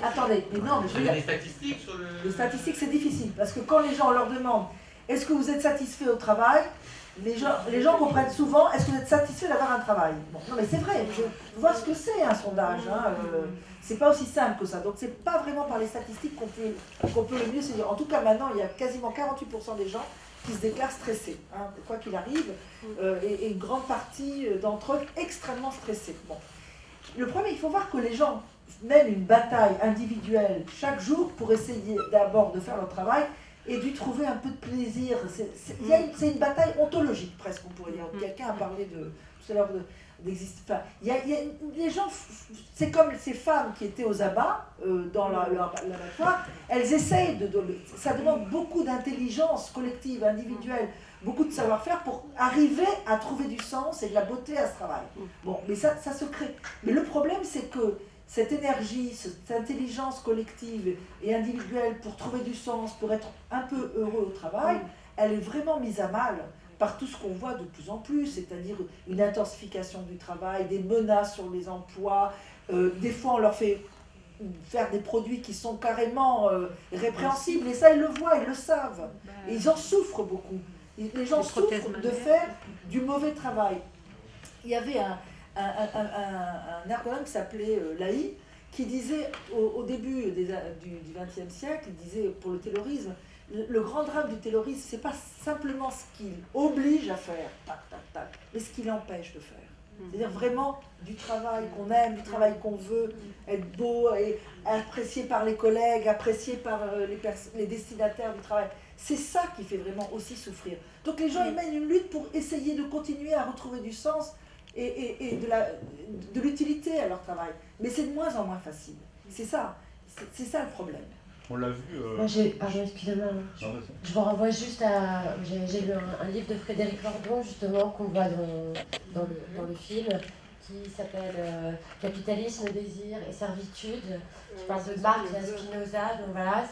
[SPEAKER 8] mais non, mais je veux dire...
[SPEAKER 22] Les statistiques sur le...
[SPEAKER 8] Les statistiques c'est difficile, parce que quand les gens leur demandent est-ce que vous êtes satisfait au travail, les gens comprennent souvent est-ce que vous êtes satisfait d'avoir un travail. Bon, non mais c'est vrai, je vois ce que c'est un sondage, c'est pas aussi simple que ça, donc c'est pas vraiment par les statistiques qu'on peut le mieux se dire. En tout cas maintenant, il y a quasiment 48% des gens qui se déclarent stressés, quoi qu'il arrive, et une grande partie d'entre eux extrêmement stressés. Bon. Le premier, il faut voir que les gens mènent une bataille individuelle chaque jour pour essayer d'abord de faire leur travail et d'y trouver un peu de plaisir. C'est une bataille ontologique presque, on pourrait dire. Quelqu'un a parlé tout à l'heure d'exister. Enfin, les gens, c'est comme ces femmes qui étaient aux abats dans leur laboratoire, elles essayent ça demande beaucoup d'intelligence collective, individuelle, beaucoup de savoir-faire pour arriver à trouver du sens et de la beauté à ce travail. Bon, mais ça se crée. Mais le problème, c'est que cette énergie, cette intelligence collective et individuelle pour trouver du sens, pour être un peu heureux au travail, elle est vraiment mise à mal par tout ce qu'on voit de plus en plus, c'est-à-dire une intensification du travail, des menaces sur les emplois, des fois on leur fait faire des produits qui sont carrément répréhensibles, et ça ils le voient, ils le savent, et ils en souffrent beaucoup. Les gens souffrent de faire du mauvais travail. Il y avait un ergonome qui s'appelait Laï, qui disait au début du XXe siècle, il disait pour le taylorisme, le grand drame du taylorisme, c'est pas simplement ce qu'il oblige à faire, mais ce qu'il empêche de faire. C'est-à-dire vraiment du travail qu'on aime, du travail qu'on veut, être beau, et apprécié par les collègues, apprécié par les destinataires du travail. C'est ça qui fait vraiment aussi souffrir. Donc les gens ils mènent une lutte pour essayer de continuer à retrouver du sens et de l'utilité à leur travail. Mais c'est de moins en moins facile. C'est ça le problème.
[SPEAKER 10] On l'a vu...
[SPEAKER 16] Pardon, excusez-moi. Je vous renvoie juste à... J'ai lu un livre de Frédéric Lordon, justement, qu'on voit dans le film, qui s'appelle Capitalisme, désir et servitude, qui parle de Marx et Spinoza. Donc voilà,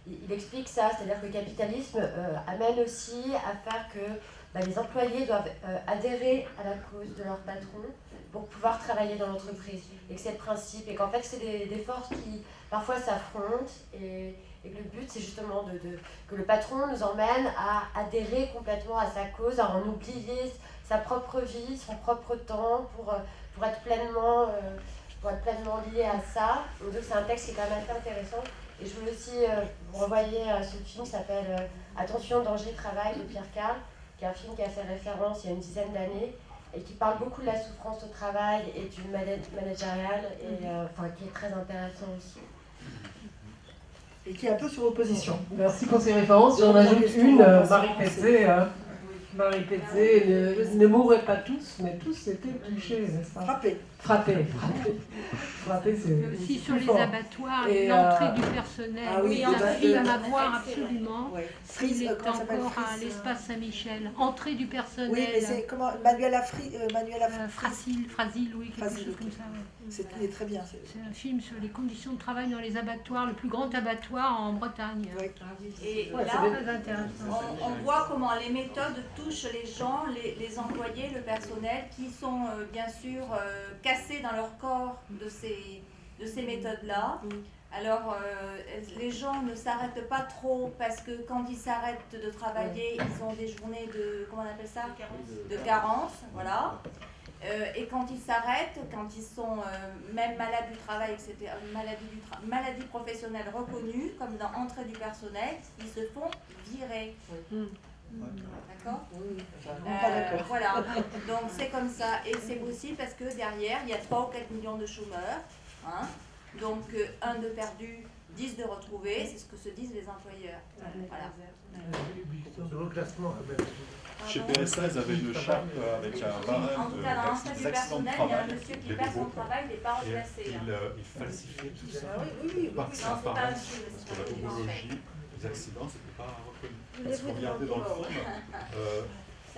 [SPEAKER 16] il explique ça, c'est-à-dire que le capitalisme amène aussi à faire que les employés doivent adhérer à la cause de leur patron pour pouvoir travailler dans l'entreprise. Et que c'est le principe, et qu'en fait c'est des forces qui parfois s'affrontent, et que le but c'est justement que le patron nous emmène à adhérer complètement à sa cause, à en oublier sa propre vie, son propre temps, pour être pleinement lié à ça. Donc c'est un texte qui est quand même assez intéressant. Et je voulais aussi vous renvoyer à ce film qui s'appelle Attention, danger, travail de Pierre Carl, qui est un film qui a fait référence il y a une dizaine d'années et qui parle beaucoup de la souffrance au travail et du managérial, et qui est très intéressant aussi.
[SPEAKER 8] Et qui est un peu sur opposition.
[SPEAKER 6] Merci pour ces références. J'en ajoute une, Marie Petzé. Marie Petzé, ne mourraient pas tous, mais tous étaient touchés, n'est-ce pas? Frappés, c'est
[SPEAKER 20] aussi sur les abattoirs, l'entrée du personnel.
[SPEAKER 8] Ah oui,
[SPEAKER 20] un film à voir absolument.
[SPEAKER 8] Frise,
[SPEAKER 20] il est encore à l'espace Saint-Michel. Entrée du personnel.
[SPEAKER 8] Oui, mais c'est comment Manuela
[SPEAKER 20] Frasile, oui, quelque chose comme ça.
[SPEAKER 8] Il est très bien.
[SPEAKER 20] C'est un film sur les conditions de travail dans les abattoirs, le plus grand abattoir en Bretagne.
[SPEAKER 17] Et
[SPEAKER 20] ouais,
[SPEAKER 17] là,
[SPEAKER 20] très intéressant.
[SPEAKER 17] On voit comment les méthodes touchent les gens, les employés, le personnel, qui sont bien sûr cassés dans leur corps de ces méthodes-là. Alors, les gens ne s'arrêtent pas trop parce que quand ils s'arrêtent de travailler, ils ont des journées de, comment on appelle ça ? De carence, voilà. Et quand ils s'arrêtent, quand ils sont même malades du travail, etc., maladie professionnelle reconnue, comme dans entrée du personnel, ils se font virer. D'accord ? Voilà, donc c'est comme ça. Et c'est aussi parce que derrière, il y a 3 ou 4 millions de chômeurs. Hein, donc 1 de perdu, 10 de retrouvés, c'est ce que se disent les employeurs. Voilà.
[SPEAKER 14] Le reclassement, quand même.
[SPEAKER 10] Chez PSA, ils avaient une charte avec un barème des accidents de travail.
[SPEAKER 17] Il y a un monsieur qui perd son travail, il n'est pas remplacé.
[SPEAKER 10] Il falsifiait tout ça. Parce que la homologie des accidents, c'était pas reconnu. Parce qu'on regardait dans le film,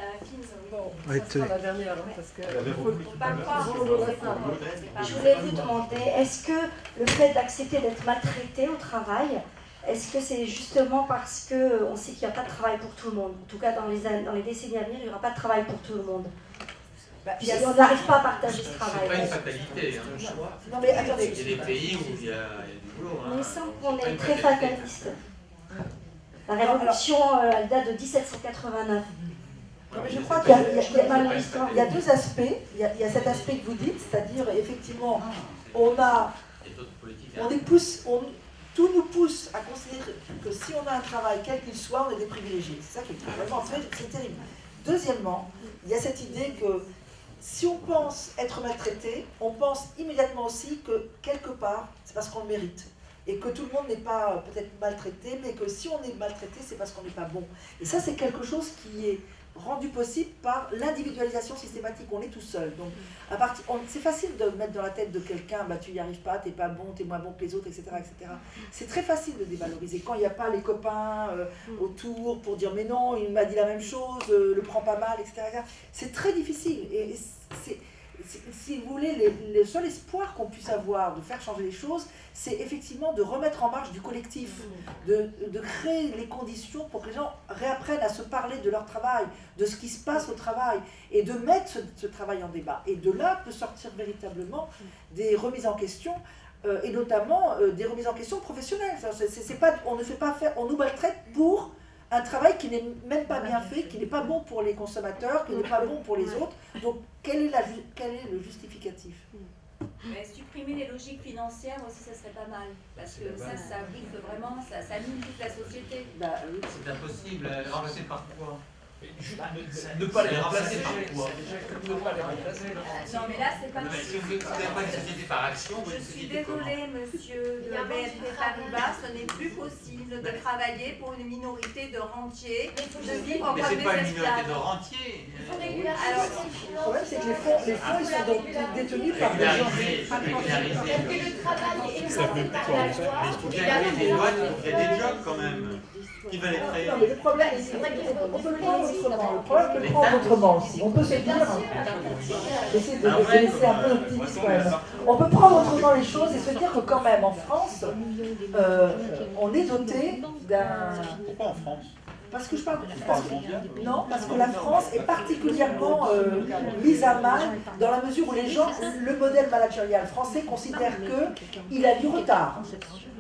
[SPEAKER 17] C'est un film.
[SPEAKER 6] Bon, ça sera la dernière, parce que
[SPEAKER 17] Faut pas le croire, c'est pas
[SPEAKER 1] Je voulais vous demander, est-ce que le fait d'accepter d'être maltraité au travail, est-ce que c'est justement parce qu'on sait qu'il n'y a pas de travail pour tout le monde? En tout cas, dans les décennies à venir, il n'y aura pas de travail pour tout le monde. Si on n'arrive pas à partager ce travail.
[SPEAKER 22] C'est pas une fatalité. Hein.
[SPEAKER 1] Non, mais attendez.
[SPEAKER 22] Il y a des pays où il y a du boulot.
[SPEAKER 1] Il me semble qu'on est très fataliste. La révolution, elle date de 1789.
[SPEAKER 8] Non, mais je crois qu'il y a deux aspects. Il y a cet aspect que vous dites, c'est-à-dire effectivement, tout nous pousse à considérer que si on a un travail, quel qu'il soit, on est des privilégiés. C'est ça qui est vraiment c'est terrible. Deuxièmement, il y a cette idée que si on pense être maltraité, on pense immédiatement aussi que quelque part, c'est parce qu'on le mérite. Et que tout le monde n'est pas peut-être maltraité, mais que si on est maltraité, c'est parce qu'on n'est pas bon. Et ça, c'est quelque chose qui est rendu possible par l'individualisation systématique. On est tout seul. Donc, c'est facile de mettre dans la tête de quelqu'un, bah, tu n'y arrives pas, t'es pas bon, t'es moins bon que les autres, etc. etc. C'est très facile de dévaloriser. Quand il n'y a pas les copains autour pour dire mais non, il m'a dit la même chose, le prend pas mal, etc. C'est très difficile. Et si vous voulez, le seul espoir qu'on puisse avoir de faire changer les choses, c'est effectivement de remettre en marche du collectif, de créer les conditions pour que les gens réapprennent à se parler de leur travail, de ce qui se passe au travail, et de mettre ce travail en débat. Et de là peut sortir véritablement des remises en question, et notamment des remises en question professionnelles. On nous maltraite pour un travail qui n'est même pas bien fait, qui n'est pas bon pour les consommateurs, qui n'est pas bon pour les autres. Donc, quel est le justificatif?
[SPEAKER 17] Mais supprimer les logiques financières aussi, ça serait pas mal. Parce que ça brique vraiment, ça mine toute la société.
[SPEAKER 22] C'est impossible. Remplacer par quoi?
[SPEAKER 23] Ne pas les remplacer par quoi?
[SPEAKER 17] Non, mais là, c'est pas
[SPEAKER 22] possible. Si vous n'avez pas une société par action,
[SPEAKER 17] je suis désolée, monsieur de BNP Paribas, ce n'est plus possible de travailler pour une minorité de rentiers, de vivre en
[SPEAKER 22] mais c'est pas une minorité de rentiers.
[SPEAKER 17] Alors,
[SPEAKER 8] le problème, c'est que les fonds ils sont donc détenus par des gens.
[SPEAKER 22] Il faut bien créer des lois pour créer des jobs quand même. Qui va les créer?
[SPEAKER 8] Non, mais le problème, c'est qu'on peut le prendre autrement. Le problème, on peut le prendre autrement aussi. On peut se dire, essayer de laisser un peu d'optimisme quand même. On peut prendre autrement les choses et se dire que quand même, en France, on est doté d'un...
[SPEAKER 10] Pourquoi en France?
[SPEAKER 8] Parce que je parle non, parce que la France est particulièrement mise à mal dans la mesure où les gens, le modèle managérial français considère qu'il a du retard.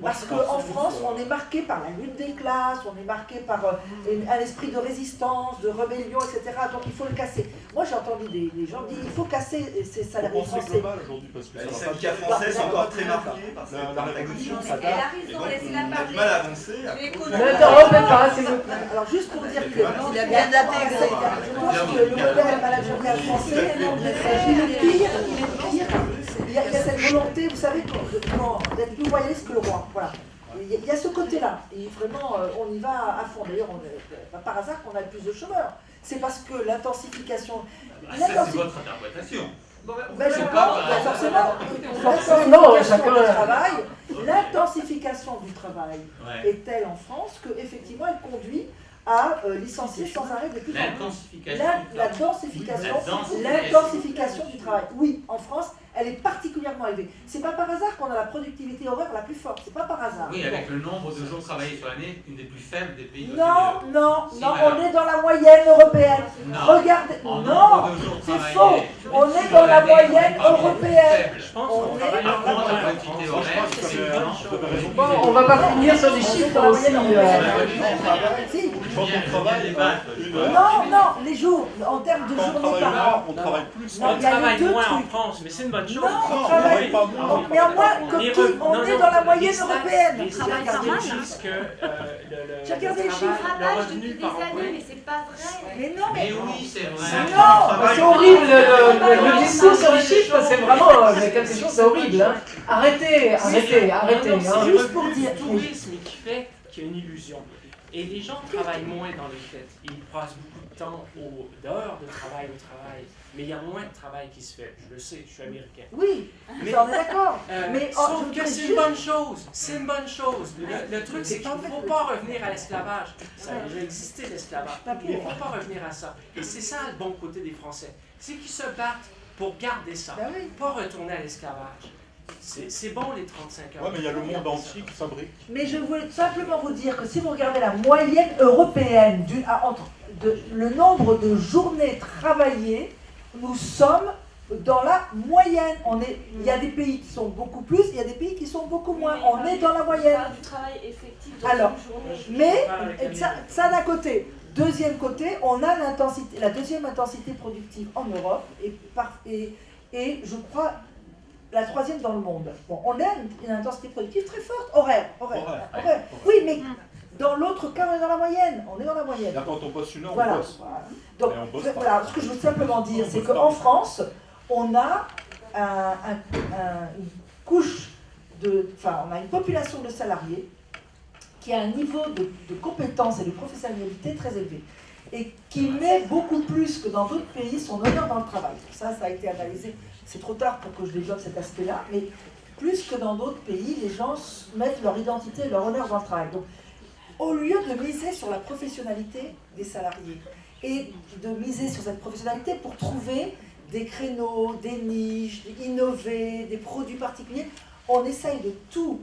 [SPEAKER 8] Parce qu'en France, on est marqué par la lutte des classes, on est marqué par un esprit de résistance, de rébellion, etc. Donc il faut le casser. Moi j'ai entendu des gens dire il faut casser ces salariés français.
[SPEAKER 23] Les syndicats français sont encore très marqués par la révolution.
[SPEAKER 17] Elle a raison, laissez-la parler.
[SPEAKER 23] On a du mal à avancer.
[SPEAKER 8] Alors juste pour dire que il a bien intégré. Je pense que le modèle managérial français, il est pire. Il y a cette volonté, vous savez, d'être plus royaliste que le roi. Voilà. Il y a ce côté-là. Et vraiment, on y va à fond. D'ailleurs, par hasard qu'on a plus de chômeurs. C'est parce que l'intensification...
[SPEAKER 22] Ça, c'est votre interprétation.
[SPEAKER 8] L'intensification du travail est telle en France qu'effectivement, elle conduit à licencier sans arrêt de plus en plus. L'intensification du travail. Oui, en France, elle est particulièrement élevée. C'est pas par hasard qu'on a la productivité horaire la plus forte. C'est pas par hasard.
[SPEAKER 22] Oui, avec le nombre de jours travaillés sur l'année, une des plus faibles des pays.
[SPEAKER 8] Non, on est dans la moyenne européenne. Regardez, non, c'est faux. On est dans la moyenne européenne.
[SPEAKER 6] On va pas finir sur des chiffres aussi.
[SPEAKER 8] Non, les jours, en termes de journée par an.
[SPEAKER 23] On travaille plus.
[SPEAKER 3] On travaille moins en France, mais c'est une bonne chose.
[SPEAKER 8] Non, on travaille pas moins. Mais en moins, comme tout, on est dans la moyenne européenne.
[SPEAKER 3] Les statistiques disent que le revenu par employé...
[SPEAKER 1] Mais c'est pas vrai.
[SPEAKER 8] Mais non,
[SPEAKER 22] mais oui, c'est vrai.
[SPEAKER 6] Non, c'est horrible. Le discours sur les chiffres, c'est vraiment quelque chose d'horrible. Arrêtez.
[SPEAKER 3] C'est le tourisme qui fait qu'il y a une illusion. Et les gens travaillent moins dans les fêtes. Ils passent beaucoup de temps d'heures de travail au travail. Mais il y a moins de travail qui se fait. Je le sais, je suis américain.
[SPEAKER 8] Oui,
[SPEAKER 3] mais,
[SPEAKER 8] on est d'accord. Mais
[SPEAKER 3] sauf que c'est une bonne chose. C'est une bonne chose. Le truc, c'est qu'il ne faut pas revenir à l'esclavage. Ça a déjà existé, l'esclavage. Il ne faut pas revenir à ça. Et c'est ça le bon côté des Français. C'est qu'ils se battent pour garder ça. Pas retourner à l'esclavage. C'est bon les 35 heures.
[SPEAKER 10] Ouais, mais il y a le monde entier qui fabrique.
[SPEAKER 8] Mais je voulais simplement vous dire que si vous regardez la moyenne européenne le nombre de journées travaillées, nous sommes dans la moyenne. Il y a des pays qui sont beaucoup plus, il y a des pays qui sont beaucoup moins. On est dans la moyenne.
[SPEAKER 4] Du travail effectif dans
[SPEAKER 8] Alors,
[SPEAKER 4] une journée.
[SPEAKER 8] mais ça d'un côté. Deuxième côté, on a la deuxième intensité productive en Europe et je crois la troisième dans le monde. Bon, on a une intensité productive très forte, horaire. Oui, mais dans l'autre cas, on est dans la moyenne.
[SPEAKER 10] Là, quand on bosse une heure,
[SPEAKER 8] voilà.
[SPEAKER 10] on bosse.
[SPEAKER 8] Voilà. Donc,
[SPEAKER 10] mais on bosse
[SPEAKER 8] voilà, ce que je veux simplement dire, c'est qu'en France, on a une couche on a une population de salariés qui a un niveau de compétence et de professionnalité très élevé et qui met beaucoup plus que dans d'autres pays son honneur dans le travail. Ça a été analysé. C'est trop tard pour que je développe cet aspect-là, mais plus que dans d'autres pays, les gens mettent leur identité et leur honneur dans le travail. Donc, au lieu de miser sur la professionnalité des salariés et de miser sur cette professionnalité pour trouver des créneaux, des niches, innover, des produits particuliers, on essaye de tout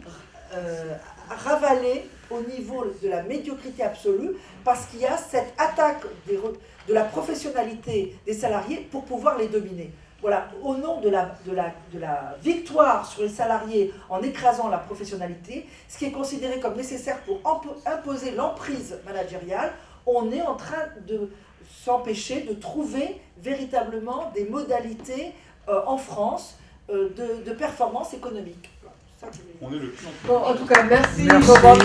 [SPEAKER 8] ravaler au niveau de la médiocrité absolue parce qu'il y a cette attaque de la professionnalité des salariés pour pouvoir les dominer. Voilà, au nom de la victoire sur les salariés en écrasant la professionnalité, ce qui est considéré comme nécessaire pour imposer l'emprise managériale, on est en train de s'empêcher de trouver véritablement des modalités en France de performance économique.
[SPEAKER 10] On est le plus
[SPEAKER 8] bon, en tout cas, merci.
[SPEAKER 6] Merci.
[SPEAKER 8] Pour votre